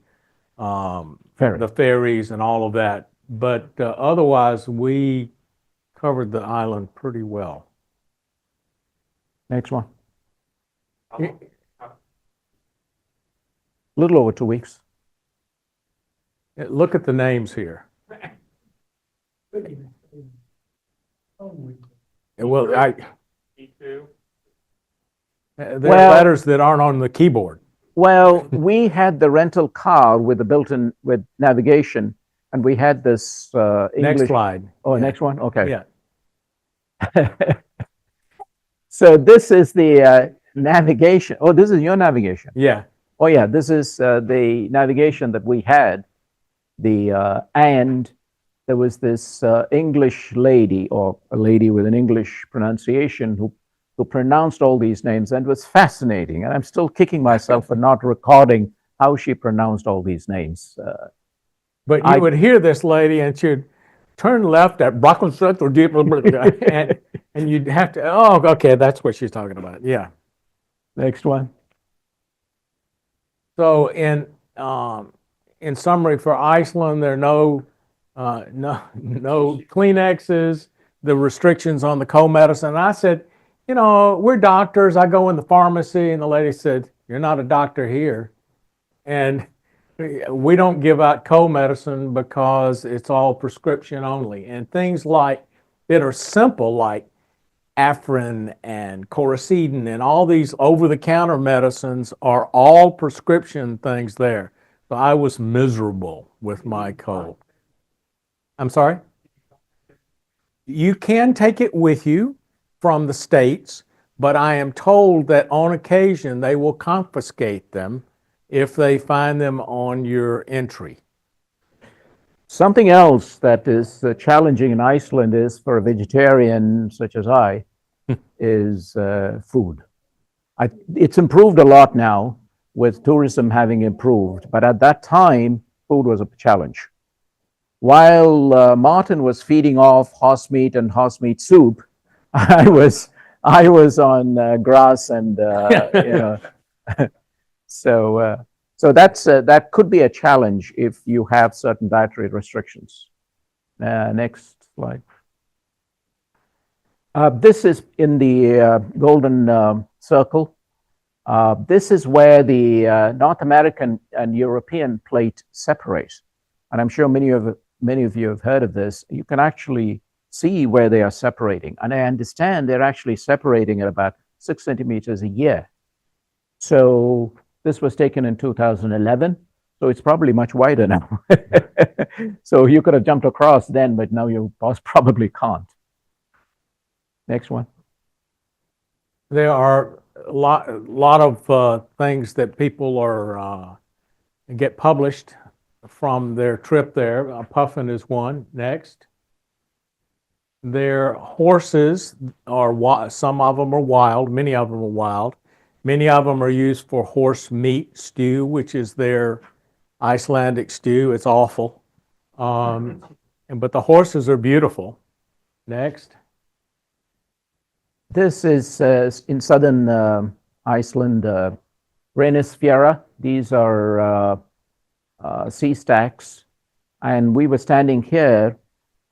ferries and all of that. But otherwise, we covered the island pretty well. Next one. A little over 2 weeks. Look at the names here. Well, there are letters that aren't on the keyboard. Well, we had the rental car with the built-in with navigation, and we had this English. Next slide. Oh, next one. Okay. Yeah. So this is the navigation. Oh, this is your navigation. Yeah. Oh, yeah. This is the navigation that we had. And there was this English lady, or a lady with an English pronunciation, who pronounced all these names, and it was fascinating. And I'm still kicking myself for not recording how she pronounced all these names. But you would hear this lady, and she'd turn left at Brockenstad or deep, and you'd have to, oh, okay, that's what she's talking about. Yeah. Next one. So in summary, for Iceland, there are no Kleenexes, the restrictions on the cold medicine. And I said, you know, we're doctors. I go in the pharmacy, and the lady said, you're not a doctor here. And we don't give out cold medicine because it's all prescription only. And things like that are simple, like Afrin and Coricidin and all these over-the-counter medicines, are all prescription things there. So I was miserable with my cold. I'm sorry? You can take it with you from the States, but I am told that on occasion they will confiscate them if they find them on your entry. Something else that is challenging in Iceland is, for a vegetarian such as I, is food. It's improved a lot now with tourism having improved, but at that time, food was a challenge. While Martin was feeding off horse meat and horse meat soup, I was on grass and you know. So that could be a challenge if you have certain dietary restrictions. Next slide. This is in the Golden Circle. This is where the North American and European plate separate. And I'm sure many of you have heard of this. You can actually see where they are separating. And I understand they're actually separating at about 6 centimeters a year. So this was taken in 2011. So it's probably much wider now. So you could have jumped across then, but now you probably can't. Next one. There are a lot of things that people are get published from their trip there. Puffin is one. Next. Their horses are, some of them are wild, many of them are wild. Many of them are used for horse meat stew, which is their Icelandic stew. It's awful. But the horses are beautiful. Next. This is in southern Iceland, Reynisfjara. These are sea stacks. And we were standing here,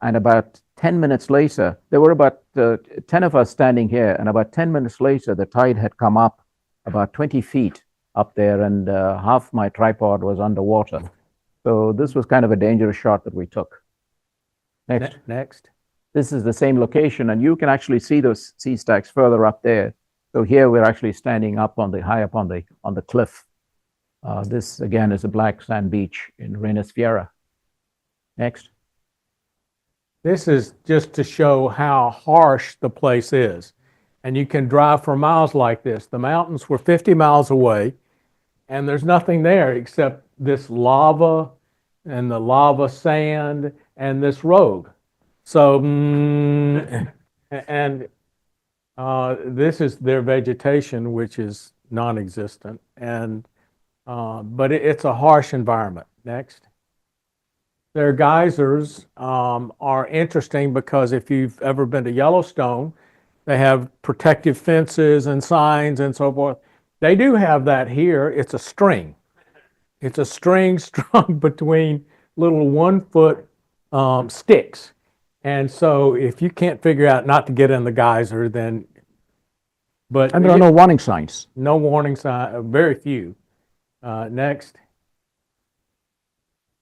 and about 10 minutes later, there were about 10 of us standing here, and about 10 minutes later, the tide had come up about 20 feet up there, and half my tripod was underwater. So this was kind of a dangerous shot that we took. Next. This is the same location, and you can actually see those sea stacks further up there. So here we're actually standing up on the high up on the cliff. This again is a black sand beach in Reynisfjara. Next. This is just to show how harsh the place is. And you can drive for miles like this. The mountains were 50 miles away, and there's nothing there except this lava and the lava sand and this road. So, this is their vegetation, which is non-existent. And, but it's a harsh environment. Next. Their geysers are interesting because if you've ever been to Yellowstone, they have protective fences and signs and so forth. They do have that here. It's a string. It's a string strung between little 1-foot sticks. And so if you can't figure out not to get in the geyser, then, but. And there are no warning signs. No warning sign, very few. Next.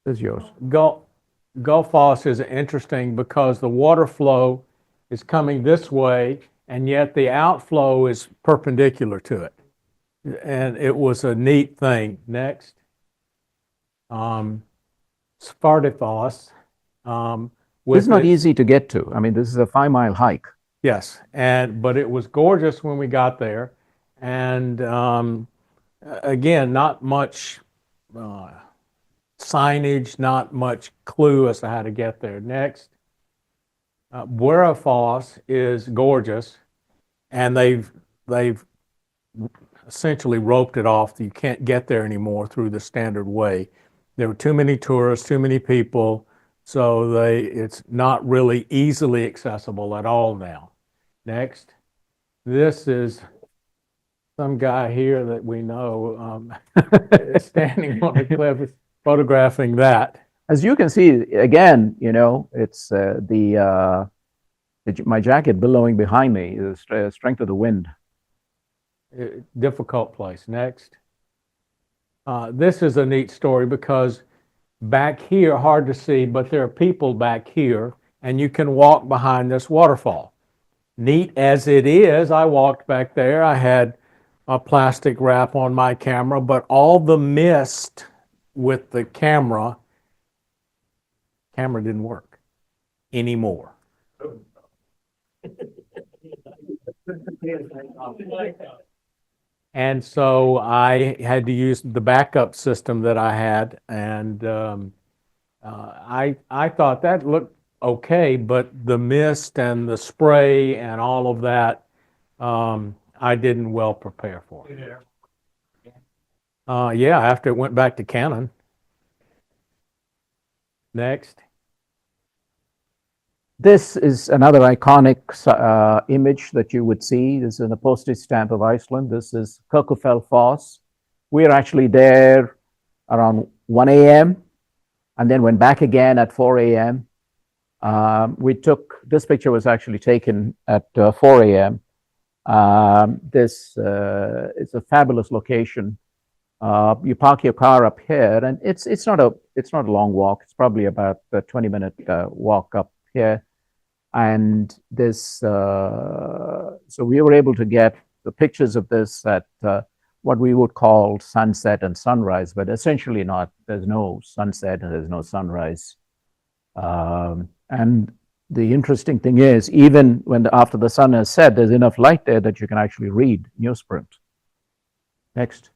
This is yours. Gullfoss is interesting because the water flow is coming this way, and yet the outflow is perpendicular to it. And it was a neat thing. Next. Svartifoss. It's not easy to get to. I mean, this is a 5-mile hike. Yes, but it was gorgeous when we got there. And again, not much signage, not much clue as to how to get there. Next. Buerafoss is gorgeous, and they've essentially roped it off. You can't get there anymore through the standard way. There were too many tourists, too many people, so it's not really easily accessible at all now. Next. This is some guy here that we know standing on a cliff photographing that. As you can see, again, it's my jacket billowing behind me, the strength of the wind. Difficult place. Next. This is a neat story because back here, hard to see, but there are people back here, and you can walk behind this waterfall. Neat as it is, I walked back there. I had a plastic wrap on my camera, but all the mist with the camera didn't work anymore. And so I had to use the backup system that I had, and I thought that looked okay, but the mist and the spray and all of that, I didn't well prepare for. Yeah, after it went back to Canon. Next. This is another iconic image that you would see. This is a postage stamp of Iceland. This is Kirkufell Foss. We're actually there around 1 a.m. and then went back again at 4 a.m. This picture was actually taken at 4 a.m. This is a fabulous location. You park your car up here, and it's not a long walk. It's probably about a 20-minute walk up here. And this, so we were able to get the pictures of this at what we would call sunset and sunrise, but essentially not. There's no sunset and there's no sunrise. And the interesting thing is, even when after the sun has set, there's enough light there that you can actually read newsprint. Next.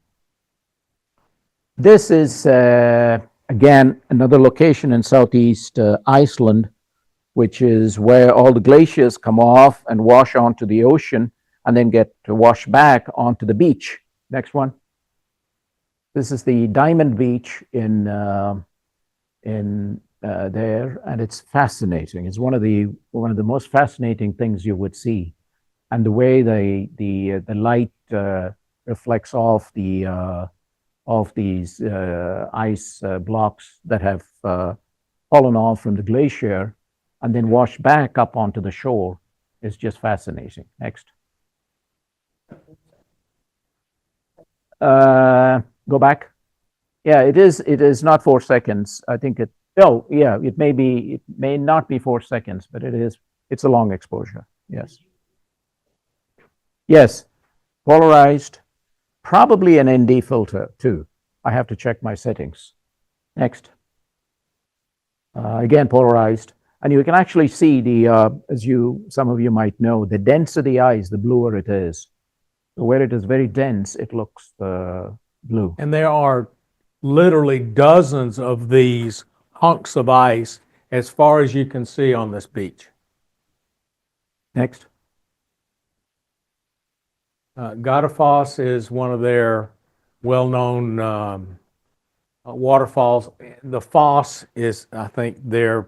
This is, again, another location in southeast Iceland, which is where all the glaciers come off and wash onto the ocean and then get washed back onto the beach. Next one. This is the Diamond Beach in there, and it's fascinating. It's one of the most fascinating things you would see, and the way the light reflects off these ice blocks that have fallen off from the glacier and then washed back up onto the shore is just fascinating. Next. Go back. Yeah, it is not 4 seconds. I think it, oh, yeah, it may not be 4 seconds, but it's a long exposure. Yes. Yes, polarized, probably an ND filter too. I have to check my settings. Next. Again, polarized. And you can actually see as some of you might know, the denser the ice, the bluer it is. So where it is very dense, it looks blue. And there are literally dozens of these hunks of ice as far as you can see on this beach. Next. Godafoss is one of their well-known waterfalls. The foss is, I think, their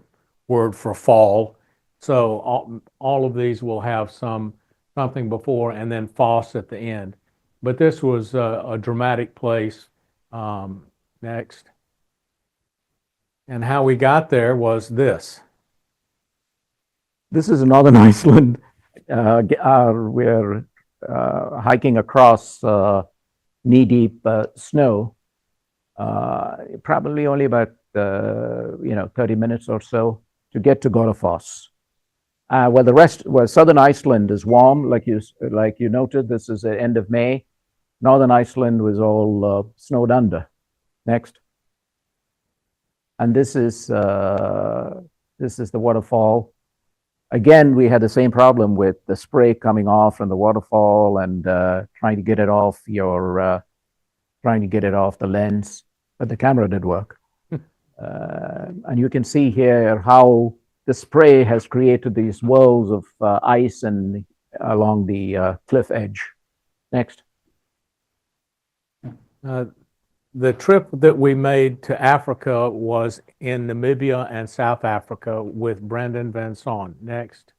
word for fall. So all of these will have something before and then foss at the end. But this was a dramatic place. Next. And how we got there was this. This is Northern Iceland. We're hiking across knee-deep snow. Probably only about 30 minutes or so to get to Godafoss. Well, southern Iceland is warm, like you noted. This is the end of May. Northern Iceland was all snowed under. Next. And this is the waterfall. Again, we had the same problem with the spray coming off from the waterfall and trying to get it off the lens, but the camera did work. And you can see here how the spray has created these walls of ice and along the cliff edge. Next. The trip that we made to Africa was in Namibia and South Africa with Brendan Van Son. Next.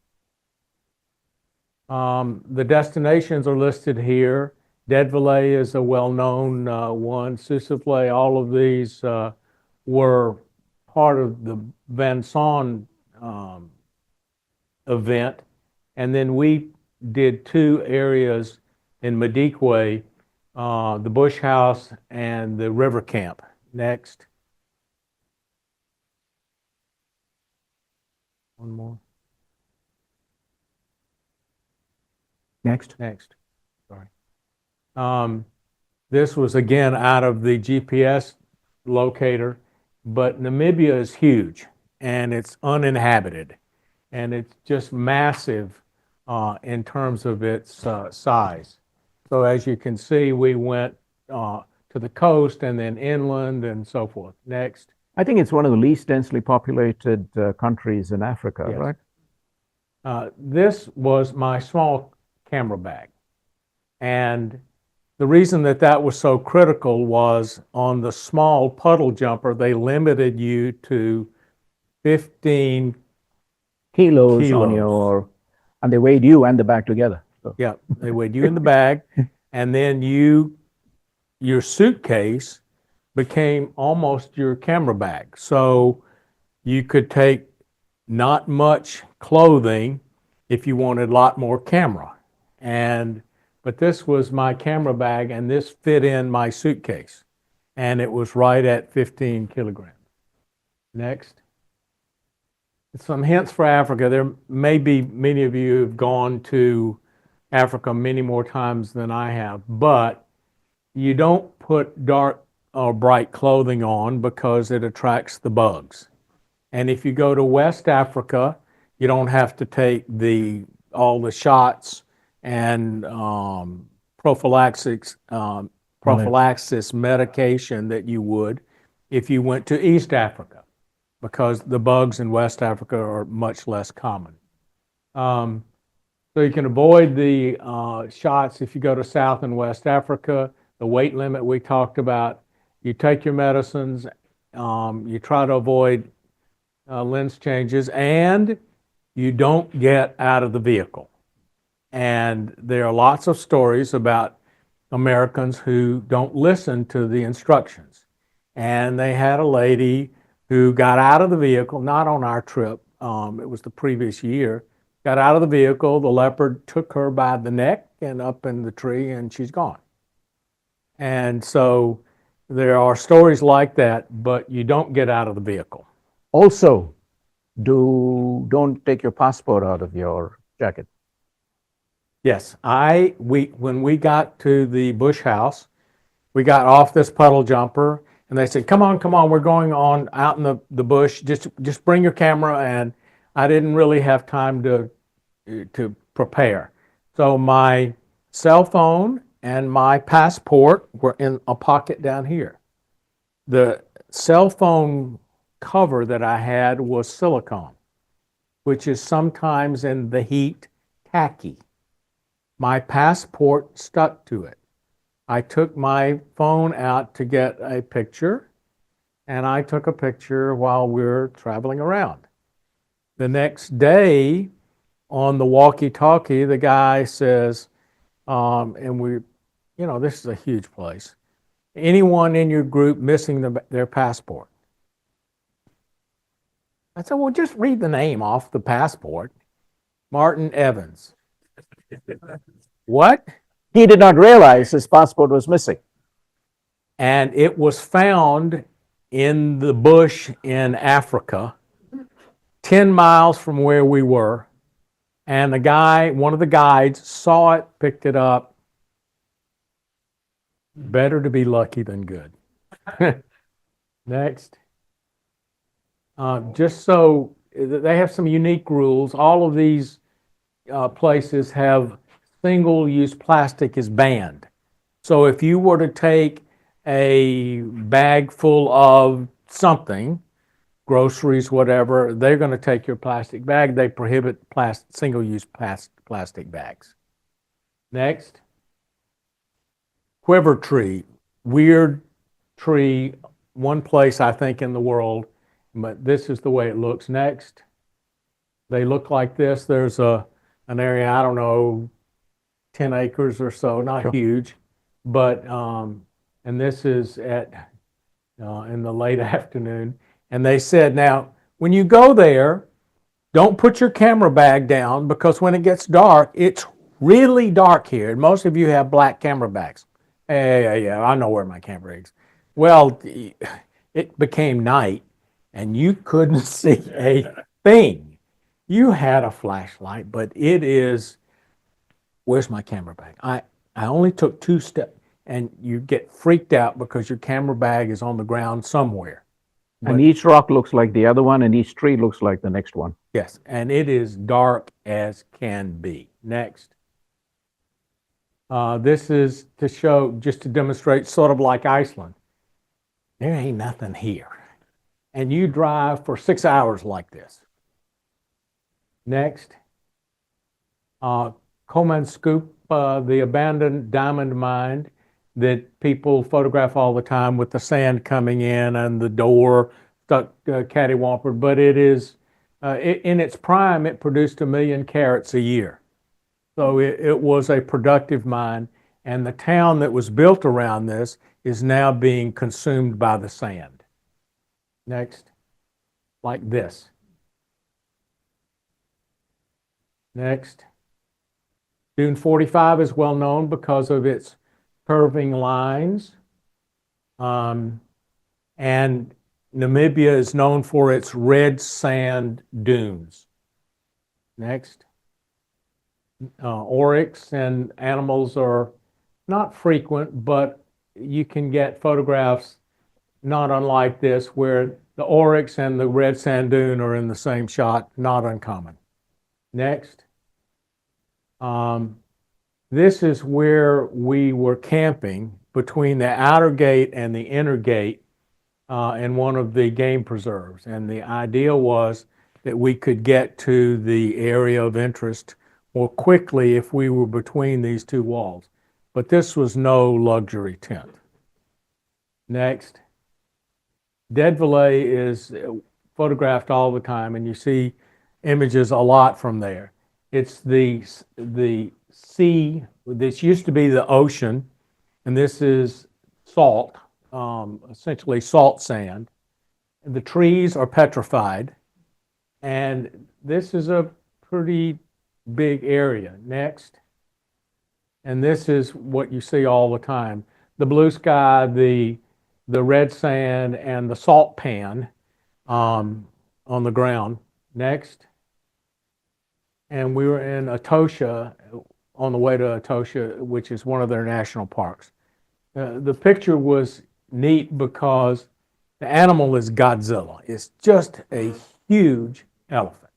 The destinations are listed here. Deadville is a well-known one. Sisselvlei, all of these were part of the Van Son event. And then we did 2 areas in Madikwe, the Bush House and the River Camp. Next. One more. Next. Sorry. This was again out of the GPS locator, but Namibia is huge and it's uninhabited and it's just massive in terms of its size. So as you can see, we went to the coast and then inland and so forth. Next. I think it's one of the least densely populated countries in Africa, Yes. right? This was my small camera bag. And the reason that was so critical was on the small puddle jumper, they limited you to 15 Kilos on your, and they weighed you and the bag together. So. Yeah, they weighed you in the bag, and then your suitcase became almost your camera bag. So you could take not much clothing if you wanted a lot more camera. But this was my camera bag, and this fit in my suitcase, and it was right at 15 kilograms. Next. some hints for Africa. There may be many of you have gone to Africa many more times than I have, but you don't put dark or bright clothing on because it attracts the bugs. And if you go to West Africa, you don't have to take all the shots and prophylaxis medication that you would if you went to East Africa, because the bugs in West Africa are much less common. So you can avoid the shots if you go to South and West Africa. The weight limit we talked about. You take your medicines. You try to avoid lens changes, and you don't get out of the vehicle. And there are lots of stories about Americans who don't listen to the instructions. And they had a lady who got out of the vehicle, not on our trip, it was the previous year, got out of the vehicle, the leopard took her by the neck and up in the tree, and she's gone. And so there are stories like that, but you don't get out of the vehicle. Also, don't take your passport out of your jacket. Yes, when we got to the bush house, we got off this puddle jumper, and they said, come on, we're going on out in the bush, just bring your camera. And I didn't really have time to prepare. So my cell phone and my passport were in a pocket down here. The cell phone cover that I had was silicone, which is sometimes in the heat tacky. My passport stuck to it. I took my phone out to get a picture, and I took a picture while we were traveling around. The next day on the walkie-talkie, the guy says, and this is a huge place, anyone in your group missing their passport? I said, well, just read the name off the passport. Martin Evans. What? He did not realize his passport was missing. And it was found in the bush in Africa, 10 miles from where we were. And one of the guides saw it, picked it up. Better to be lucky than good. Next. Just so they have some unique rules. All of these places have single-use plastic is banned. So if you were to take a bag full of something, groceries, whatever, they're going to take your plastic bag. They prohibit single-use plastic bags. Next. Quiver tree, weird tree, one place I think in the world, but this is the way it looks. Next. They look like this. There's an area, I don't know, 10 acres or so, not Sure. huge, but, and this is in the late afternoon. And they said, now, when you go there, don't put your camera bag down, because when it gets dark, it's really dark here. And most of you have black camera bags. Yeah, I know where my camera is. Well, it became night, and you couldn't see a thing. You had a flashlight, but it is, where's my camera bag? I only took 2 steps, and you get freaked out because your camera bag is on the ground somewhere. And each rock looks like the other one, and each tree looks like the next one. Yes, and it is dark as can be. Next. This is to show, just to demonstrate, sort of like Iceland. There ain't nothing here. And you drive for 6 hours like this. Next. Coleman Scoop, the abandoned diamond mine that people photograph all the time with the sand coming in and the door stuck cattywampus, but it is, in its prime, it produced 1 million carats a year. So it was a productive mine, and the town that was built around this is now being consumed by the sand. Next. Like this. Next. Dune 45 is well known because of its curving lines. And Namibia is known for its red sand dunes. Next. Oryx and animals are not frequent, but you can get photographs not unlike this where the oryx and the red sand dune are in the same shot, not uncommon. Next. This is where we were camping between the outer gate and the inner gate in one of the game preserves. And the idea was that we could get to the area of interest more quickly if we were between these two walls. But this was no luxury tent. Next. Dead Valet is photographed all the time, and you see images a lot from there. It's the sea. This used to be the ocean, and this is salt, essentially salt sand. The trees are petrified, and this is a pretty big area. Next. And this is what you see all the time. The blue sky, the red sand, and the salt pan on the ground. Next. And we were in Etosha, on the way to Etosha, which is one of their national parks. The picture was neat because the animal is Godzilla. It's just a huge elephant.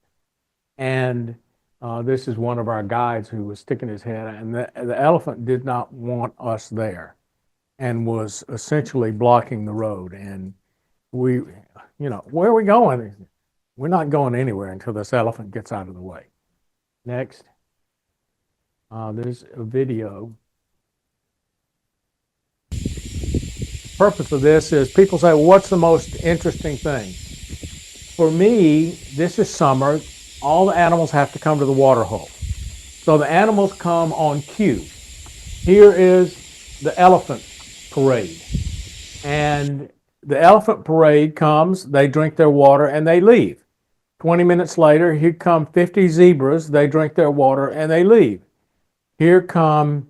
And this is one of our guides who was sticking his head out, and the elephant did not want us there and was essentially blocking the road. And we, where are we going? We're not going anywhere until this elephant gets out of the way. Next. There's a video. The purpose of this is people say, well, what's the most interesting thing? For me, this is summer. All the animals have to come to the water hole. So the animals come on cue. Here is the elephant parade. And the elephant parade comes, they drink their water, and they leave. 20 minutes later, here come 50 zebras, they drink their water, and they leave. Here come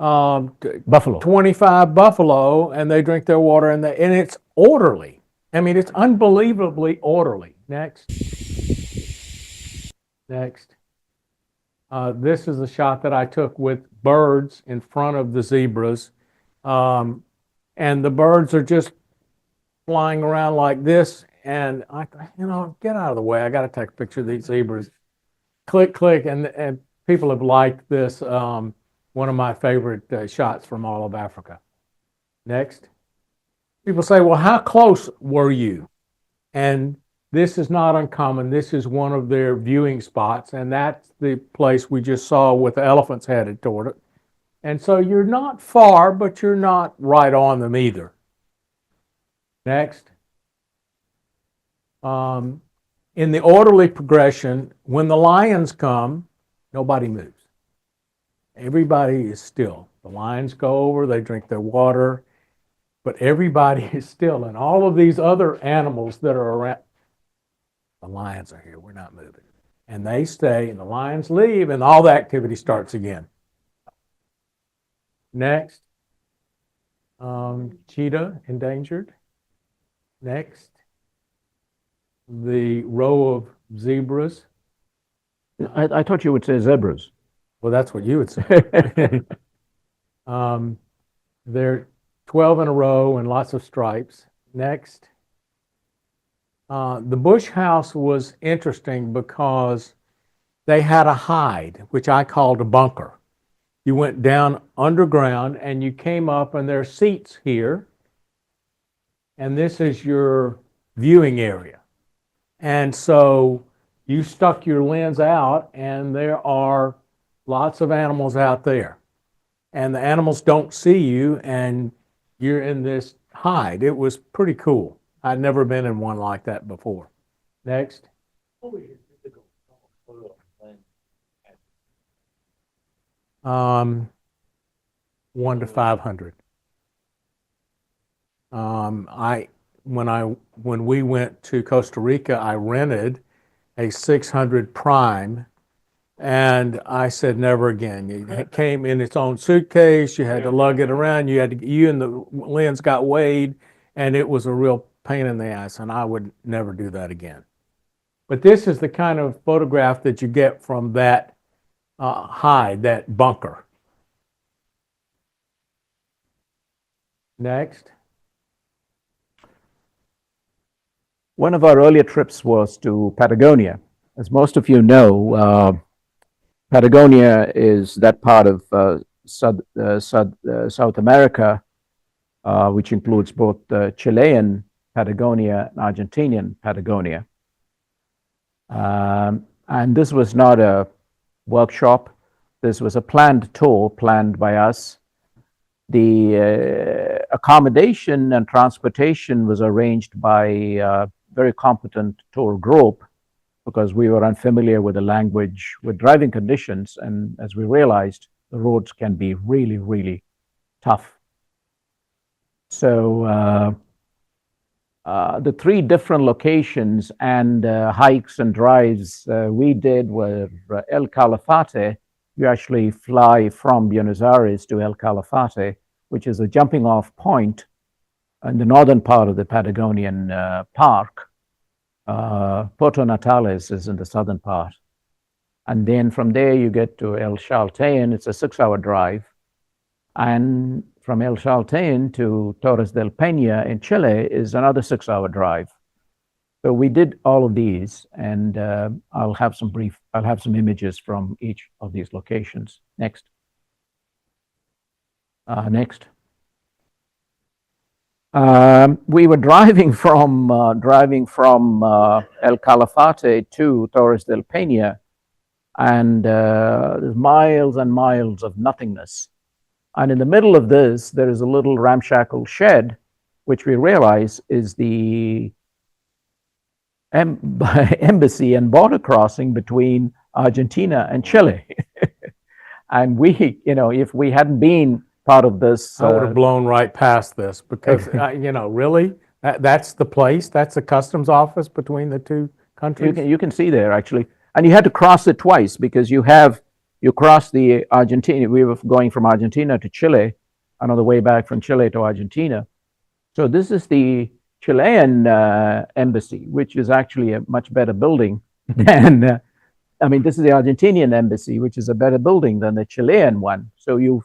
Buffalo. 25 buffalo, and they drink their water, and it's orderly. I mean, it's unbelievably orderly. Next. Next. This is a shot that I took with birds in front of the zebras. And the birds are just flying around like this. And I get out of the way. I got to take a picture of these zebras. Click, click. And people have liked this. One of my favorite shots from all of Africa. Next. People say, well, how close were you? And this is not uncommon. This is one of their viewing spots, and that's the place we just saw with the elephants headed toward it. And so you're not far, but you're not right on them either. Next. In the orderly progression, when the lions come, nobody moves. Everybody is still. The lions go over, they drink their water, but everybody is still. And all of these other animals that are around, the lions are here, we're not moving. And they stay, and the lions leave, and all the activity starts again. Next. Cheetah, endangered. Next. The row of zebras. I thought you would say zebras. Well, that's what you would say. They're 12 in a row and lots of stripes. Next. The bush house was interesting because they had a hide, which I called a bunker. You went down underground and you came up, and there are seats here. And this is your viewing area. And so you stuck your lens out, and there are lots of animals out there. And the animals don't see you, and you're in this hide. It was pretty cool. I'd never been in one like that before. Next. 1 to 500. When we went to Costa Rica, I rented a 600 prime, and I said never again. It came in its own suitcase. You had to lug it around. You and the lens got weighed, and it was a real pain in the ass, and I would never do that again. But this is the kind of photograph that you get from that hide, that bunker. Next. One of our earlier trips was to Patagonia. As most of you know, Patagonia is that part of South America, which includes both Chilean Patagonia and Argentinian Patagonia. And this was not a workshop. This was a planned tour planned by us. The accommodation and transportation was arranged by a very competent tour group, because we were unfamiliar with the language, with driving conditions, and as we realized, the roads can be really, really tough. So the three different locations and hikes and drives we did were El Calafate. You actually fly from Buenos Aires to El Calafate, which is a jumping off point in the northern part of the Patagonian park. Puerto Natales is in the southern part. And then from there you get to El Chaltén. It's a 6-hour drive. And from El Chaltén to Torres del Paine in Chile is another 6-hour drive. So we did all of these, and I'll have some images from each of these locations. Next. Next. We were driving from El Calafate to Torres del Paine, and there's miles and miles of nothingness. And in the middle of this, there is a little ramshackle shed, which we realize is the embassy and border crossing between Argentina and Chile. And we, if we hadn't been part of this, I would have blown right past this, because, really, that's the place, that's the customs office between the two countries? you can see there, actually. And you had to cross it twice, because you cross the Argentina. We were going from Argentina to Chile, and on the way back from Chile to Argentina. So this is the Chilean embassy, which is actually a much better building than, this is the Argentinian embassy, which is a better building than the Chilean one. So you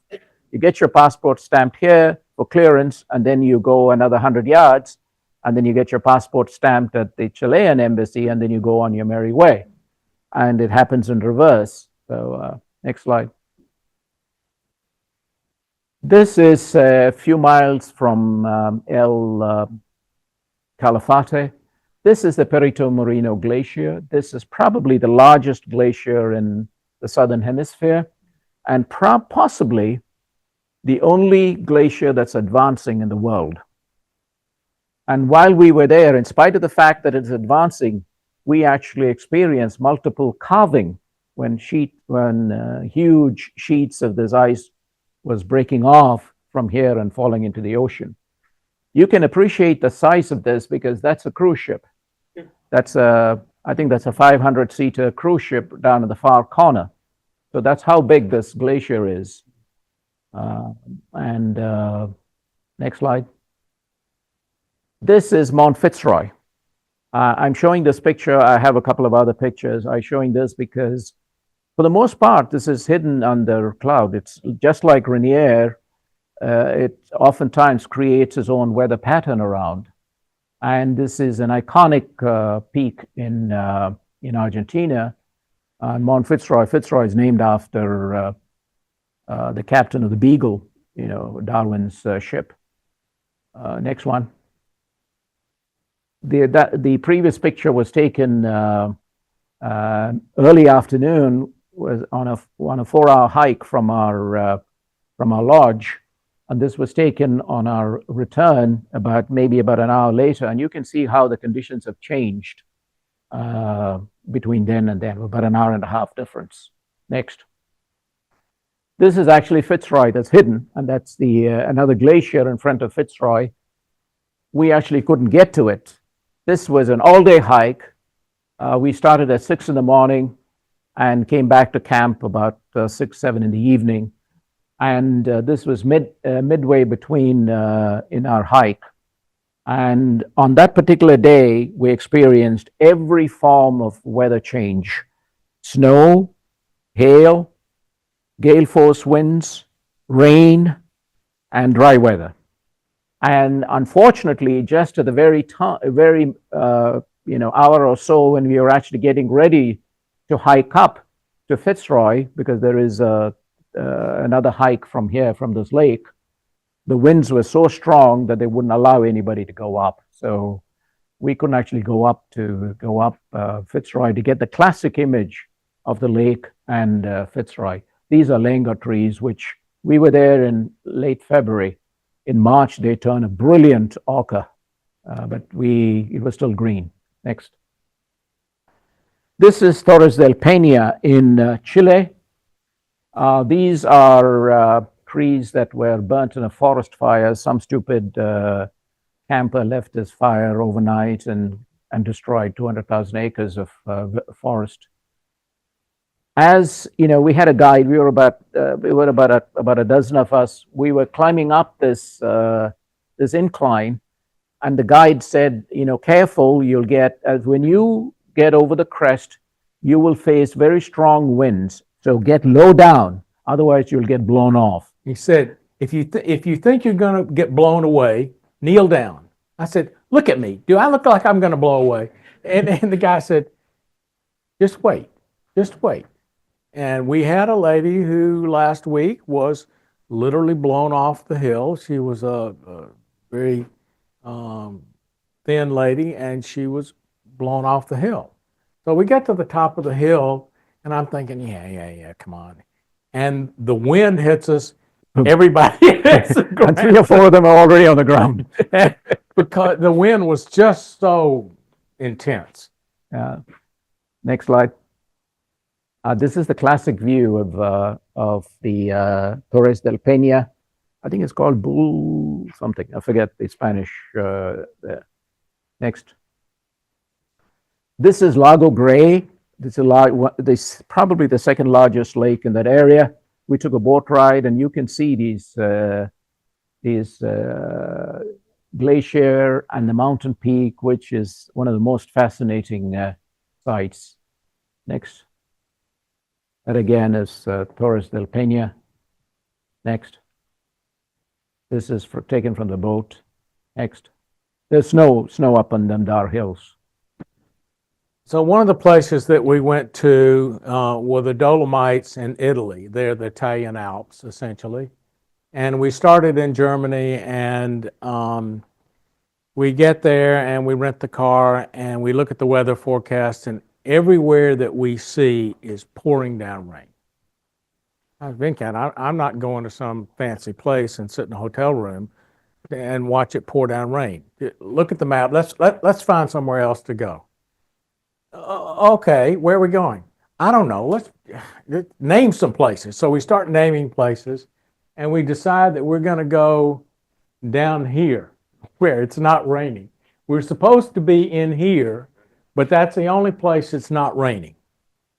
get your passport stamped here for clearance, and then you go another 100 yards, and then you get your passport stamped at the Chilean embassy, and then you go on your merry way. And it happens in reverse. So next slide. This is a few miles from El Calafate. This is the Perito Moreno Glacier. This is probably the largest glacier in the southern hemisphere, and possibly the only glacier that's advancing in the world. And while we were there, in spite of the fact that it's advancing, we actually experienced multiple calving when huge sheets of this ice was breaking off from here and falling into the ocean. You can appreciate the size of this, because that's a cruise ship. I think that's a 500-seater cruise ship down in the far corner. So that's how big this glacier is. Next slide. This is Mount Fitzroy. I'm showing this picture. I have a couple of other pictures. I'm showing this because, for the most part, this is hidden under cloud. It's just like Rainier. It oftentimes creates its own weather pattern around. And this is an iconic peak in Argentina. Mount Fitzroy. Fitzroy is named after the captain of the Beagle, Darwin's ship. Next one. The previous picture was taken early afternoon, was on a 4-hour hike from our lodge, and this was taken on our return maybe about an hour later, and you can see how the conditions have changed between then and then, about an hour and a half difference. Next. This is actually Fitzroy that's hidden, and that's another glacier in front of Fitzroy. We actually couldn't get to it. This was an all-day hike. We started at 6 in the morning and came back to camp about 6, 7 in the evening. And this was midway between in our hike. And on that particular day, we experienced every form of weather change: snow, hail, gale force winds, rain, and dry weather. And unfortunately, just at the very hour or so when we were actually getting ready to hike up to Fitzroy, because there is another hike from here, from this lake, the winds were so strong that they wouldn't allow anybody to go up. So we couldn't actually go up Fitzroy to get the classic image of the lake and Fitzroy. These are lenga trees, which we were there in late February. In March, they turn a brilliant ochre, but it was still green. Next. This is Torres del Peña in Chile. These are trees that were burnt in a forest fire. Some stupid camper left his fire overnight and destroyed 200,000 acres of forest. As you know, we had a guide. We were about a dozen of us. We were climbing up this incline, and the guide said, careful, when you get over the crest, you will face very strong winds. So get low down, otherwise you'll get blown off. He said, if you think you're going to get blown away, kneel down. I said, look at me. Do I look like I'm going to blow away? And the guy said, just wait. And we had a lady who last week was literally blown off the hill. She was a very thin lady, and she was blown off the hill. So we got to the top of the hill, and I'm thinking, yeah, come on. And the wind hits us. Everybody hits the ground. And 3 or 4 of them are already on the ground. Because the wind was just so intense. Next slide. This is the classic view of the Torres del Peña. I think it's called Bull something. I forget the Spanish there. Next. This is Lago Grey. This is probably the second largest lake in that area. We took a boat ride, and you can see these glacier and the mountain peak, which is one of the most fascinating sights. Next. That again is Torres del Peña. Next. This is taken from the boat. Next. There's snow up on them Dar Hills. So one of the places that we went to were the Dolomites in Italy. They're the Italian Alps, essentially. And we started in Germany, and we get there and we rent the car and we look at the weather forecast, and everywhere that we see is pouring down rain. Venkat, I'm not going to some fancy place and sit in a hotel room and watch it pour down rain. Look at the map. Let's find somewhere else to go. Okay, where are we going? I don't know. Let's name some places. So we start naming places, and we decide that we're going to go down here where it's not raining. We're supposed to be in here, but that's the only place it's not raining.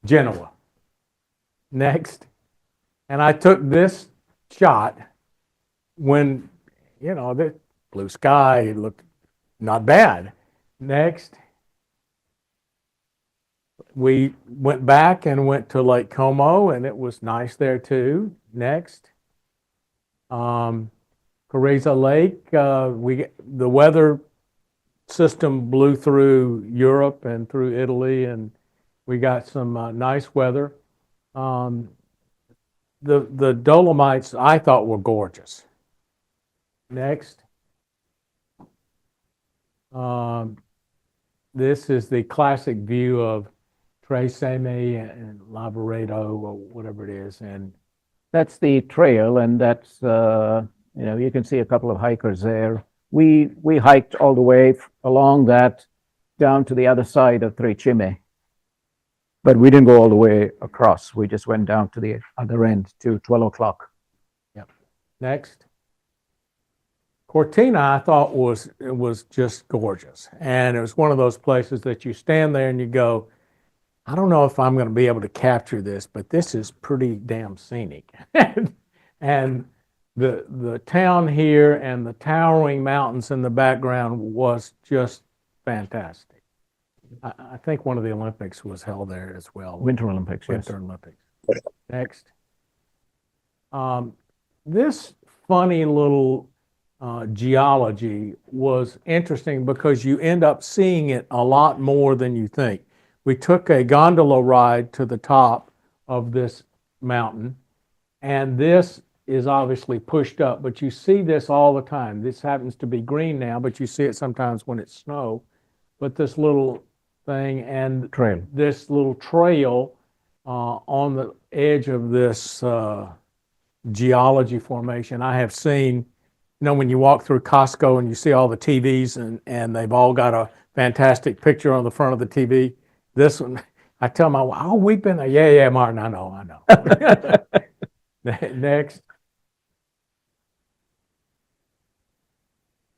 Genoa. Next. And I took this shot when, the blue sky looked not bad. Next. We went back and went to Lake Como, and it was nice there too. Next. Carreza Lake, the weather system blew through Europe and through Italy, and we got some nice weather. The Dolomites I thought were gorgeous. Next. This is the classic view of Tres Seme and Lavaredo, or whatever it is, and That's the trail, and that's you can see a couple of hikers there. We hiked all the way along that down to the other side of Trechime, but we didn't go all the way across. We just went down to the other end to 12 o'clock. Yep. Next. Cortina, I thought was just gorgeous, and it was one of those places that you stand there and you go, I don't know if I'm going to be able to capture this, but this is pretty damn scenic. And the town here and the towering mountains in the background was just fantastic. I think one of the Olympics was held there as well. Winter Olympics, yes. Winter Olympics. Next. This funny little geology was interesting because you end up seeing it a lot more than you think. We took a gondola ride to the top of this mountain, and this is obviously pushed up, but you see this all the time. This happens to be green now, but you see it sometimes when it's snow. But this little thing and Trail. this little trail on the edge of this geology formation, I have seen, when you walk through Costco and you see all the TVs and they've all got a fantastic picture on the front of the TV. This one, I tell my wife, we've been there. Yeah, Martin, I know. Next.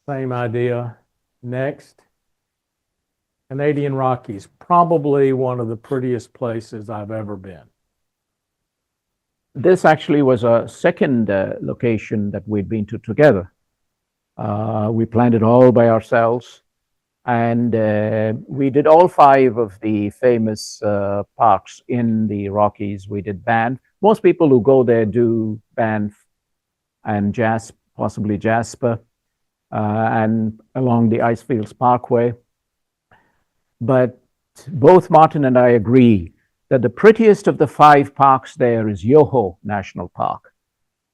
Same idea. Next. Canadian Rockies, probably one of the prettiest places I've ever been. This actually was a second location that we'd been to together. We planned it all by ourselves, and we did all 5 of the famous parks in the Rockies. We did Banff. Most people who go there do Banff and possibly Jasper, and along the Icefields Parkway. But both Martin and I agree that the prettiest of the 5 parks there is Yoho National Park.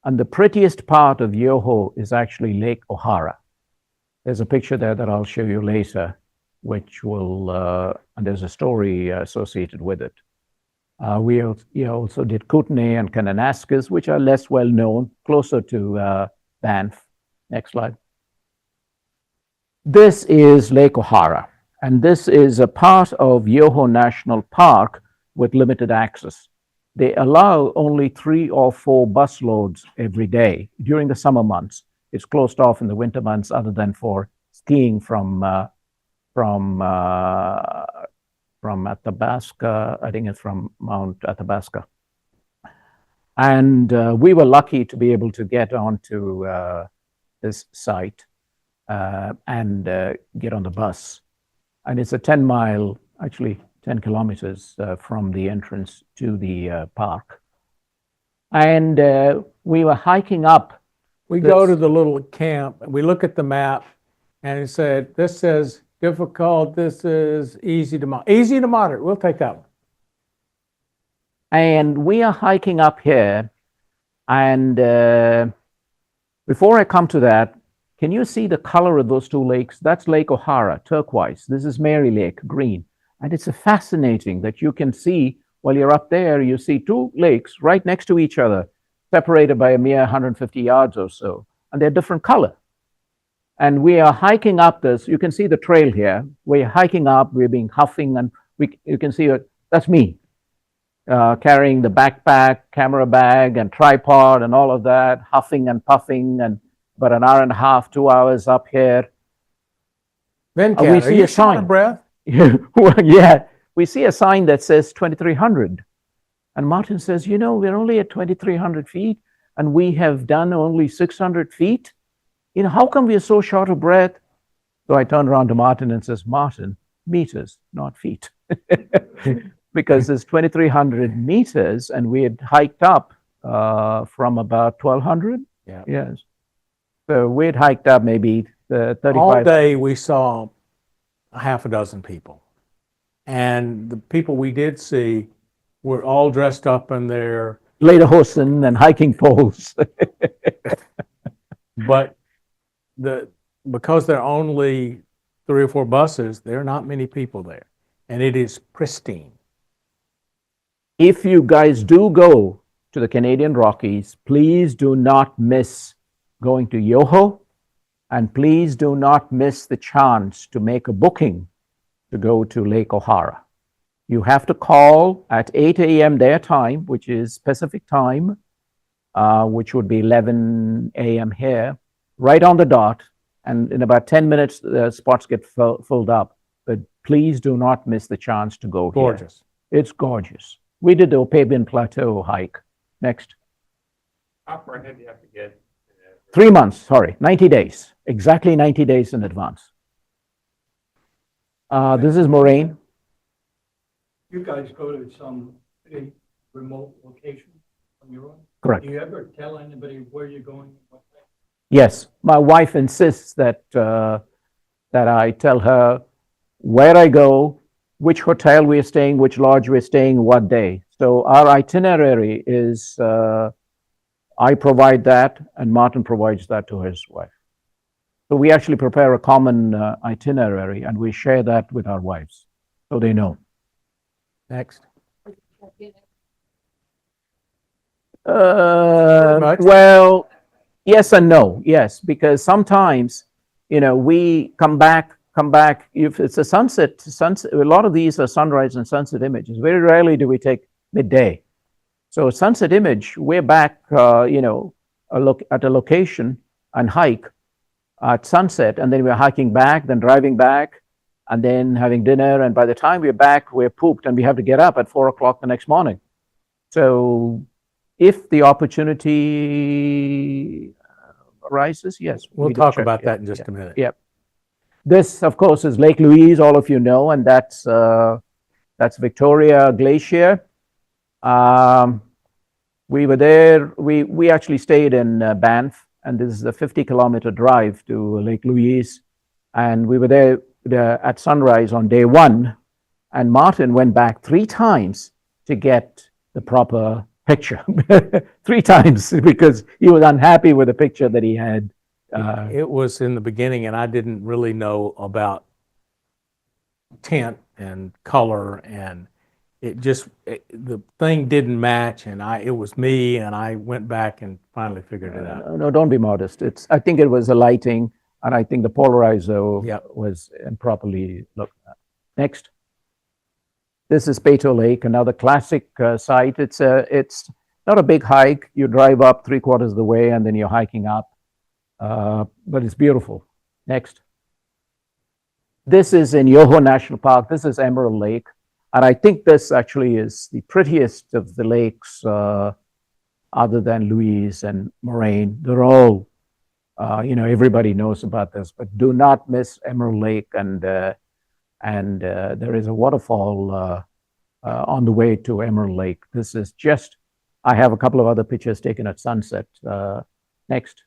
And the prettiest part of Yoho is actually Lake O'Hara. There's a picture there that I'll show you later, which will, and there's a story associated with it. We also did Kootenay and Kananaskis, which are less well known, closer to Banff. Next slide. This is Lake O'Hara, and this is a part of Yoho National Park with limited access. They allow only 3 or 4 bus loads every day during the summer months. It's closed off in the winter months, other than for skiing from Athabasca. I think it's from Mount Athabasca. And we were lucky to be able to get onto this site and get on the bus. And it's a 10-mile, actually 10 kilometers from the entrance to the park. And we were hiking up. We go to the little camp, and we look at the map, and it said, this says difficult, this is easy to moderate. We'll take that one. And we are hiking up here. And before I come to that, can you see the color of those 2 lakes? That's Lake O'Hara, turquoise. This is Mary Lake, green. And it's fascinating that you can see, while you're up there, you see 2 lakes right next to each other, separated by a mere 150 yards or so, and they're different color. And we are hiking up this. You can see the trail here. We're hiking up. We're being huffing, and you can see that's me carrying the backpack, camera bag, and tripod, and all of that, huffing and puffing, and about an hour and a half, 2 hours up here. Venkat, we see a short sign. of breath? Well, yeah, we see a sign that says 2,300. And Martin says, we're only at 2,300 feet, and we have done only 600 feet. How come we are so short of breath? So I turned around to Martin and says, Martin, meters, not feet. Because it's 2,300 meters, and we had hiked up from about 1,200. Yeah. Yes. So we had hiked up maybe 35. All day we saw a half a dozen people. And the people we did see were all dressed up in their lederhosen and hiking poles. But because there are only 3 or 4 buses, there are not many people there. And it is pristine. If you guys do go to the Canadian Rockies, please do not miss going to Yoho, and please do not miss the chance to make a booking to go to Lake O'Hara. You have to call at 8 a.m. their time, which is Pacific time, which would be 11 a.m. here, right on the dot. And in about 10 minutes, the spots get filled up. But please do not miss the chance to go here. Gorgeous. It's gorgeous. We did the Opabian Plateau hike. Next. How far ahead do you have to get 3 months, sorry, 90 days, exactly 90 days in advance. This is Moraine. You guys go to some big remote location on your own? Correct. Do you ever tell anybody where you're going? Yes, my wife insists that that I tell her where I go, which hotel we're staying, which lodge we're staying, what day. So our itinerary is I provide that, and Martin provides that to his wife. So we actually prepare a common itinerary, and we share that with our wives, so they know. Next. much. Well, yes and no. Yes, because sometimes, you know, we come back. If it's a sunset, a lot of these are sunrise and sunset images. Very rarely do we take midday. So sunset image, we're back, you know, at a location and hike at sunset, and then we're hiking back, then driving back, and then having dinner. And by the time we're back, we're pooped, and we have to get up at 4 o'clock the next morning. So if the opportunity arises, yes. We'll we do talk check. about Yeah, that in just yeah, a minute. Yeah. This, of course, is Lake Louise, all of you know, and that's Victoria Glacier. We were there, we actually stayed in Banff, and this is a 50-kilometer drive to Lake Louise. And we were there at sunrise on day one, and Martin went back 3 times to get the proper picture. 3 times, because he was unhappy with the picture that he had. It was in the beginning, and I didn't really know about tint and color, and the thing didn't match, and it was me, and I went back and finally figured it out. No, don't be modest. I think it was the lighting, and I think the polarizer was improperly looked at. Next. This is Pato Lake, another classic site. It's not a big hike. You drive up 3/4 of the way, and then you're hiking up. But it's beautiful. Next. This is in Yoho National Park. This is Emerald Lake. And I think this actually is the prettiest of the lakes, other than Louise and Moraine. They're all, you know, everybody knows about this, but do not miss Emerald Lake. And there is a waterfall on the way to Emerald Lake. This is just, I have a couple of other pictures taken at sunset. Next.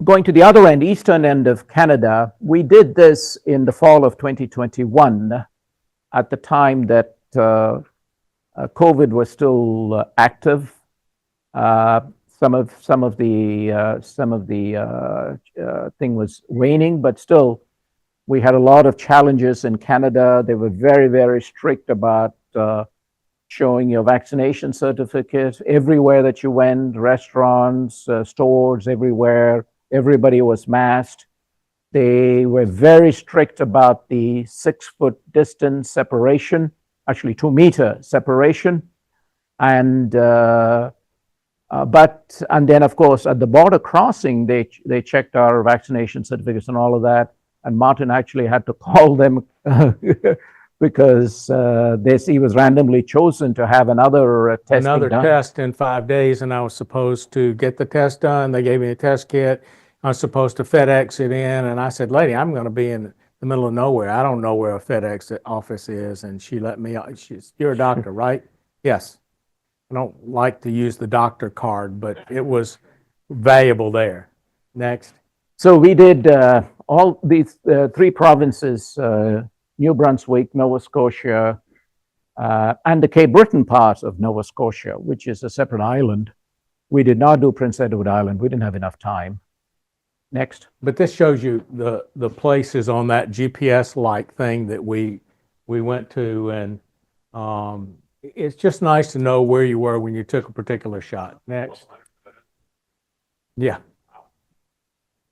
Going to the other end, eastern end of Canada, we did this in the fall of 2021, at the time that COVID was still active. Some of the thing was waning, but still, we had a lot of challenges in Canada. They were very, very strict about showing your vaccination certificate everywhere that you went, restaurants, stores, everywhere. Everybody was masked. They were very strict about the 6-foot distance separation, actually 2-meter separation. And then of course, at the border crossing, they checked our vaccination certificates and all of that. And Martin actually had to call them because he was randomly chosen to have another test. Another test in 5 days, and I was supposed to get the test done. They gave me a test kit. I was supposed to FedEx it in, and I said, lady, I'm going to be in the middle of nowhere. I don't know where a FedEx office is. And she let me, you're a doctor, right? Yes. I don't like to use the doctor card, but it was valuable there. Next. So we did all these 3 provinces, New Brunswick, Nova Scotia, and the Cape Breton part of Nova Scotia, which is a separate island. We did not do Prince Edward Island. We didn't have enough time. Next. But this shows you the places on that GPS-like thing that we went to, and it's just nice to know where you were when you took a particular shot. Next. Yeah.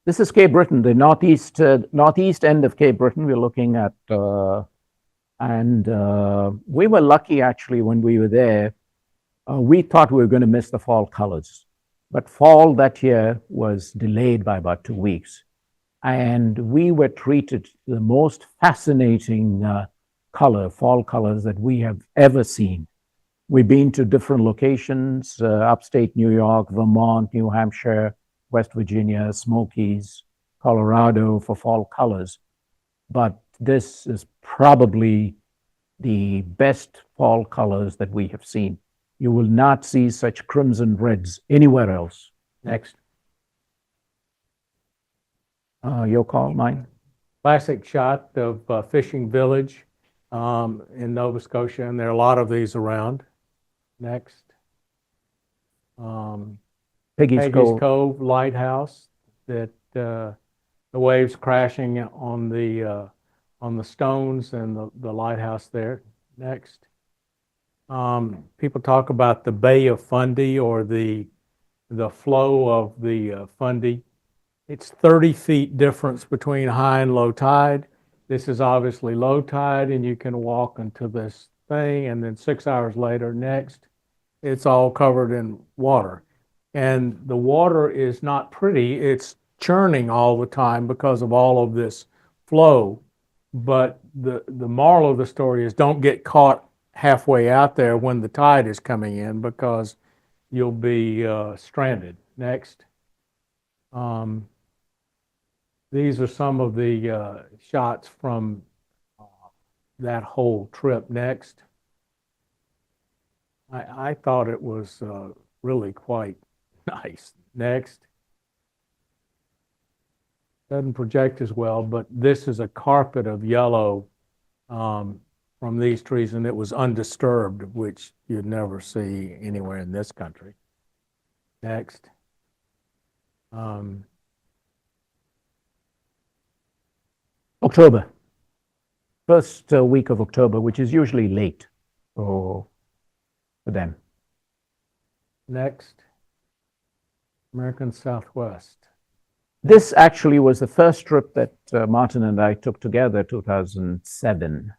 This is Cape Breton, the northeast end of Cape Breton. We're looking at, and we were lucky actually when we were there. We thought we were going to miss the fall colors. But fall that year was delayed by about 2 weeks. And we were treated to the most fascinating fall colors that we have ever seen. We've been to different locations, upstate New York, Vermont, New Hampshire, West Virginia, Smokies, Colorado for fall colors. But this is probably the best fall colors that we have seen. You will not see such crimson reds anywhere else. Next. Your call, mine? Classic shot of Fishing Village in Nova Scotia, and there are a lot of these around. Next. Peggy's Peggy's Cove. Cove Lighthouse, that the waves crashing on the stones and the lighthouse there. Next. People talk about the Bay of Fundy, or the flow of the Fundy. It's 30 feet difference between high and low tide. This is obviously low tide, and you can walk into this thing, and then 6 hours later, next, it's all covered in water. And the water is not pretty. It's churning all the time because of all of this flow. But the moral of the story is, don't get caught halfway out there when the tide is coming in, because you'll be stranded. Next. These are some of the shots from that whole trip. Next. I thought it was really quite nice. Next. Doesn't project as well, but this is a carpet of yellow from these trees, and it was undisturbed, which you'd never see anywhere in this country. Next. October. First week of October, which is usually late for them. Next. American Southwest. This actually was the first trip that Martin and I took together, 2007.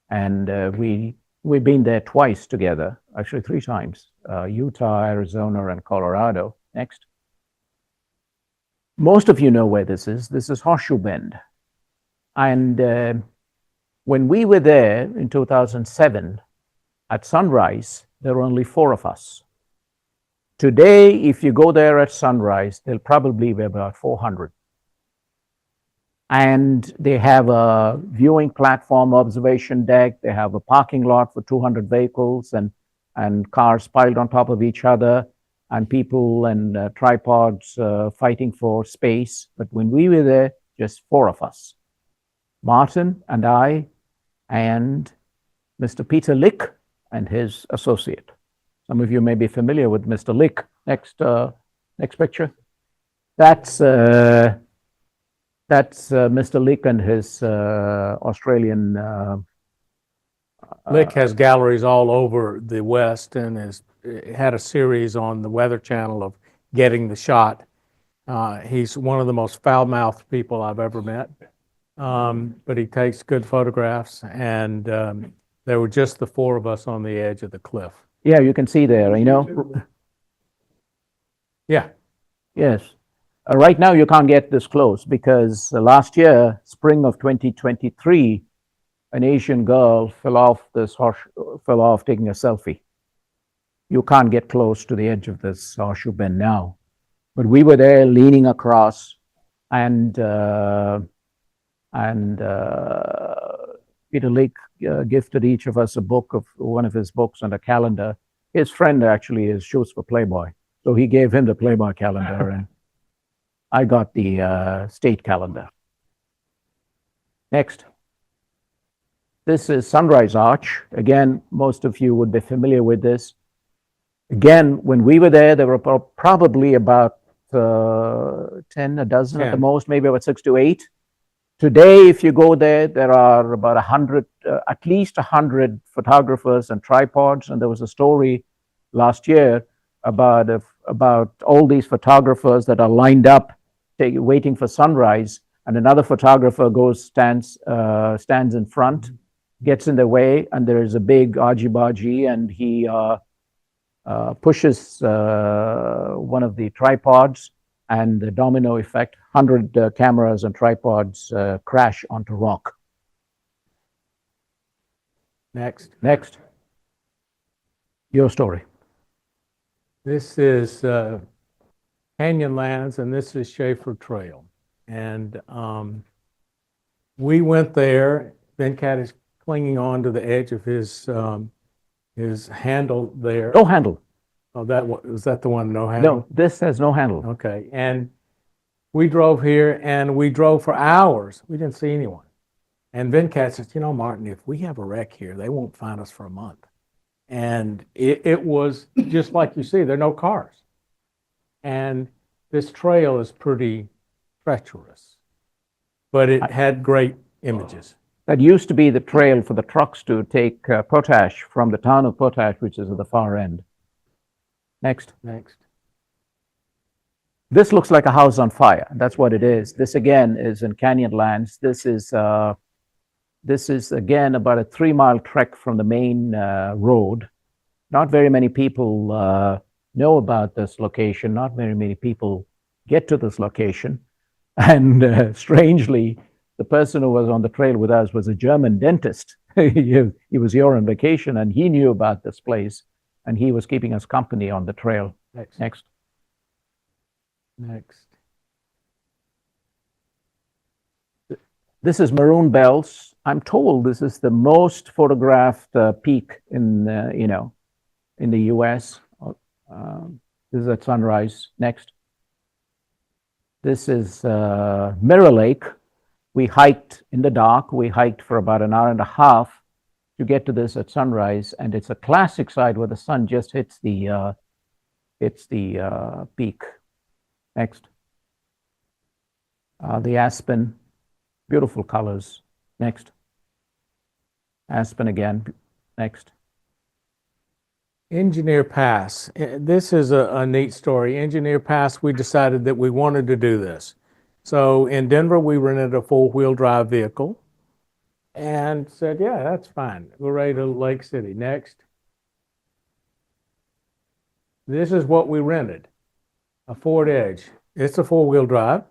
And we've been there twice together, actually 3 times, Utah, Arizona, and Colorado. Next. Most of you know where this is. This is Horseshoe Bend. And when we were there in 2007, at sunrise, there were only 4 of us. Today, if you go there at sunrise, there'll probably be about 400. And they have a viewing platform, observation deck. They have a parking lot for 200 vehicles and cars piled on top of each other, and people and tripods fighting for space. But when we were there, just 4 of us. Martin and I and Mr. Peter Lick and his associate. Some of you may be familiar with Mr. Lick. Next picture. That's Mr. Lick and his Australian. Lick has galleries all over the West, and had a series on the Weather Channel of getting the shot. He's one of the most foul-mouthed people I've ever met, but he takes good photographs, and there were just the 4 of us on the edge of the cliff. Yeah, you can see there, you know. Yeah. Yes. Right now, you can't get this close because last year, spring of 2023, an Asian girl fell off taking a selfie. You can't get close to the edge of this horseshoe bend now. But we were there leaning across, and Peter Lake gifted each of us a book of one of his books and a calendar. His friend actually shoots for Playboy, so he gave him the Playboy calendar, and I got the state calendar. Next. This is Sunrise Arch. Again, most of you would be familiar with this. Again, when we were there were probably about 10, a dozen at the most, maybe about 6 to 8. Today, if you go there, there are about 100, at least 100 photographers and tripods. And there was a story last year about all these photographers that are lined up, waiting for sunrise. And another photographer stands in front, gets in the way, and there is a big argy-bargy, and he pushes one of the tripods, and the domino effect, 100 cameras and tripods crash onto rock. Next. Next. Your story. This is Canyonlands, and this is Schaefer Trail. And we went there. Venkat is clinging on to the edge of his handle there. No handle. Oh, was that the one, no handle? No, this has no handle. Okay, and we drove here, and we drove for hours. We didn't see anyone. And Venkat says, Martin, if we have a wreck here, they won't find us for a month. And it was just like you see, there are no cars. And this trail is pretty treacherous, but it had great images. That used to be the trail for the trucks to take potash from the town of Potash, which is at the far end. Next. Next. This looks like a house on fire. That's what it is. This again is in Canyonlands. This is again about a 3-mile trek from the main road. Not very many people know about this location. Not very many people get to this location. And strangely, the person who was on the trail with us was a German dentist. He was here on vacation, and he knew about this place, and he was keeping us company on the trail. Next. This is Maroon Bells. I'm told this is the most photographed peak in in the U.S. This is at sunrise. Next. This is Mirror Lake. We hiked in the dark. We hiked for about an hour and a half to get to this at sunrise, and it's a classic site where the sun just hits the peak. Next. The aspen, beautiful colors. Next. Aspen again. Next. Engineer Pass. This is a neat story. Engineer Pass, we decided that we wanted to do this. So in Denver, we rented a 4-wheel drive vehicle and said, yeah, that's fine. We're ready to Lake City. Next. This is what we rented, a Ford Edge. It's a 4-wheel drive.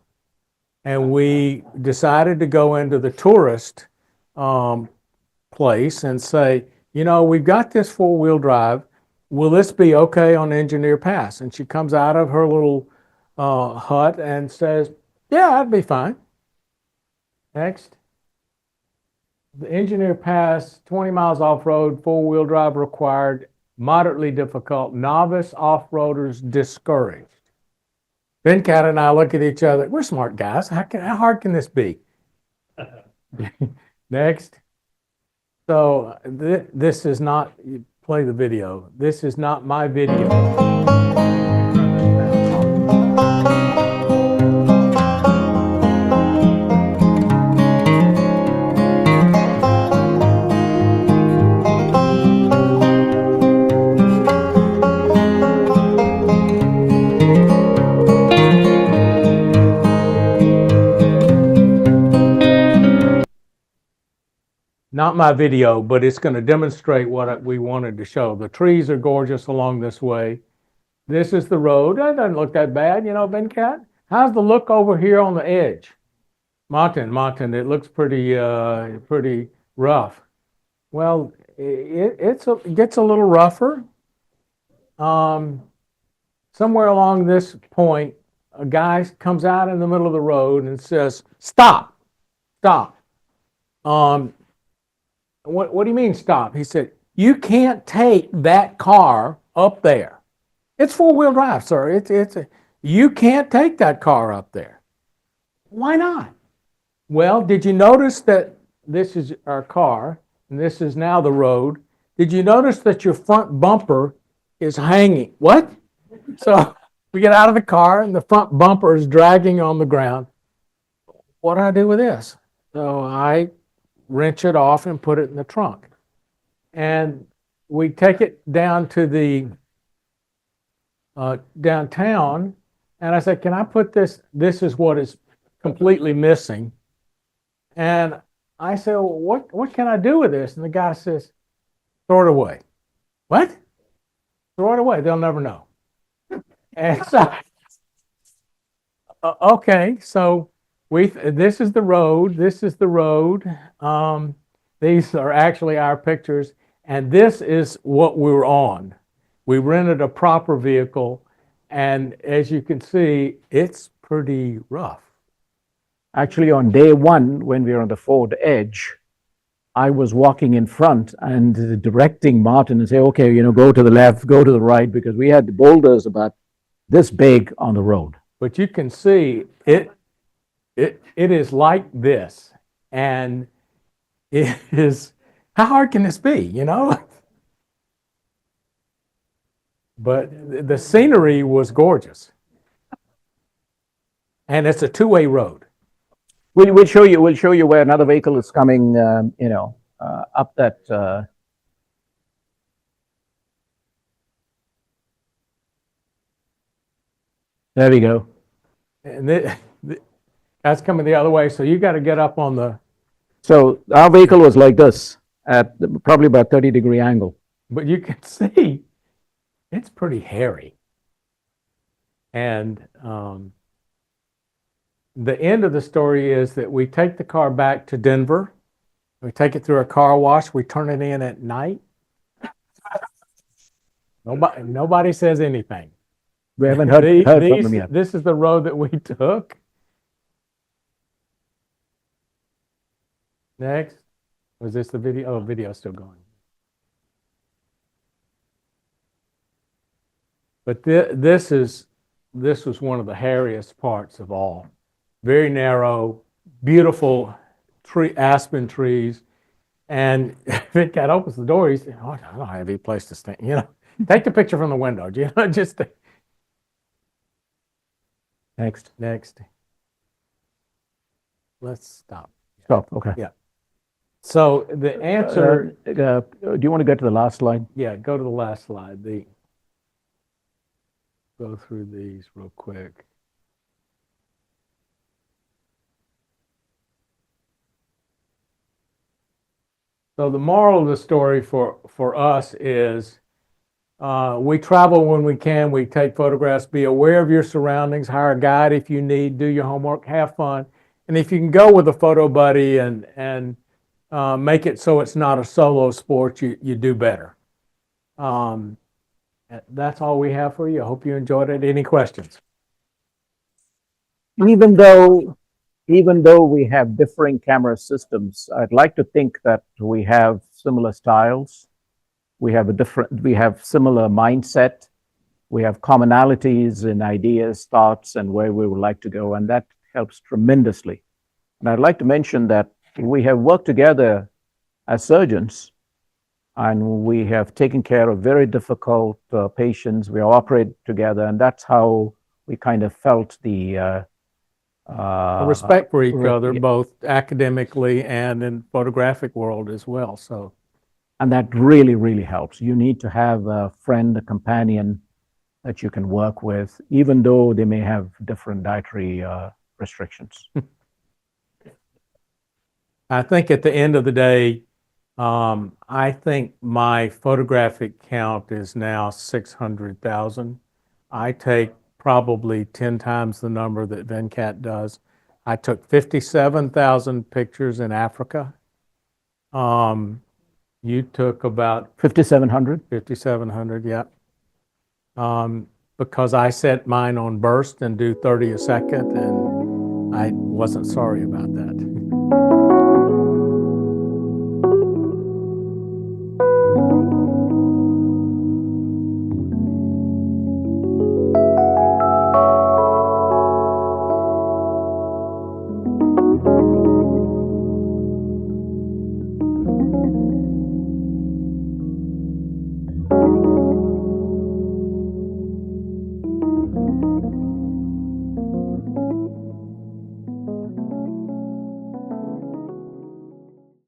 And we decided to go into the tourist place and say, we've got this 4-wheel drive. Will this be okay on Engineer Pass? And she comes out of her little hut and says, yeah, that'd be fine. Next. The Engineer Pass, 20 miles off-road, 4-wheel drive required, moderately difficult, novice off-roaders discouraged. Venkat and I look at each other. We're smart guys. How hard can this be? Next. So this is not, play the video. This is not my video. Not my video, but it's going to demonstrate what we wanted to show. The trees are gorgeous along this way. This is the road. That doesn't look that bad, Venkat. How's the look over here on the edge? Martin, it looks pretty rough. Well, it gets a little rougher. Somewhere along this point, a guy comes out in the middle of the road and says, "Stop, stop." What do you mean stop? He said, you can't take that car up there. It's 4-wheel drive, sir. You can't take that car up there. Why not? Well, did you notice that this is our car and this is now the road? Did you notice that your front bumper is hanging? What? So we get out of the car and the front bumper is dragging on the ground. What do I do with this? So I wrench it off and put it in the trunk. And we take it down to the downtown, and I said, can I put this is what is completely missing. And I said, well, what can I do with this? And the guy says, throw it away. What? Throw it away. They'll never know. And so, okay, so this is the road. This is the road. These are actually our pictures, and this is what we were on. we rented a proper vehicle, and as you can see, it's pretty rough. Actually, on day one, when we were on the Ford Edge, I was walking in front and directing Martin and say, okay, go to the left, go to the right, because we had the boulders about this big on the road. But you can see it is like this, and it is, how hard can this be, But the scenery was gorgeous. And it's a two-way road. We'll show you where another vehicle is coming, up that, there we go. And that's coming the other way, so you got to get up on the, So our vehicle was like this at probably about 30-degree angle. but you can see it's pretty hairy. And the end of the story is that we take the car back to Denver. We take it through a car wash. We turn it in at night. Nobody says anything. We haven't heard from them yet. This is the road that we took. Next. Was this the video? Oh, video's still going. But this was one of the hairiest parts of all. Very narrow, beautiful aspen trees. And Venkat opens the door, he said, oh, I don't have any place to stand. Take the picture from the window, just. Next. Let's stop. Stop, okay. Yeah. So the answer, Do you want to get to the last slide? yeah, go to the last slide. Go through these real quick. So the moral of the story for us is we travel when we can. We take photographs. Be aware of your surroundings. Hire a guide if you need. Do your homework. Have fun. And if you can go with a photo buddy and make it so it's not a solo sport, you do better. That's all we have for you. I hope you enjoyed it. Any questions? Even though we have differing camera systems, I'd like to think that we have similar styles. We have similar mindset. We have commonalities in ideas, thoughts, and where we would like to go, and that helps tremendously. And I'd like to mention that we have worked together as surgeons, and we have taken care of very difficult patients. We operate together, and that's how we kind of felt the Respect for each other, both academically and in photographic world as well. So, and that really, really helps. You need to have a friend, a companion that you can work with, even though they may have different dietary restrictions. I think at the end of the day, I think my photographic count is now 600,000. I take probably 10 times the number that Venkat does. I took 57,000 pictures in Africa. You took about 5,700? 5,700, yeah. Because I set mine on burst and do 30 a second, and I wasn't sorry about that.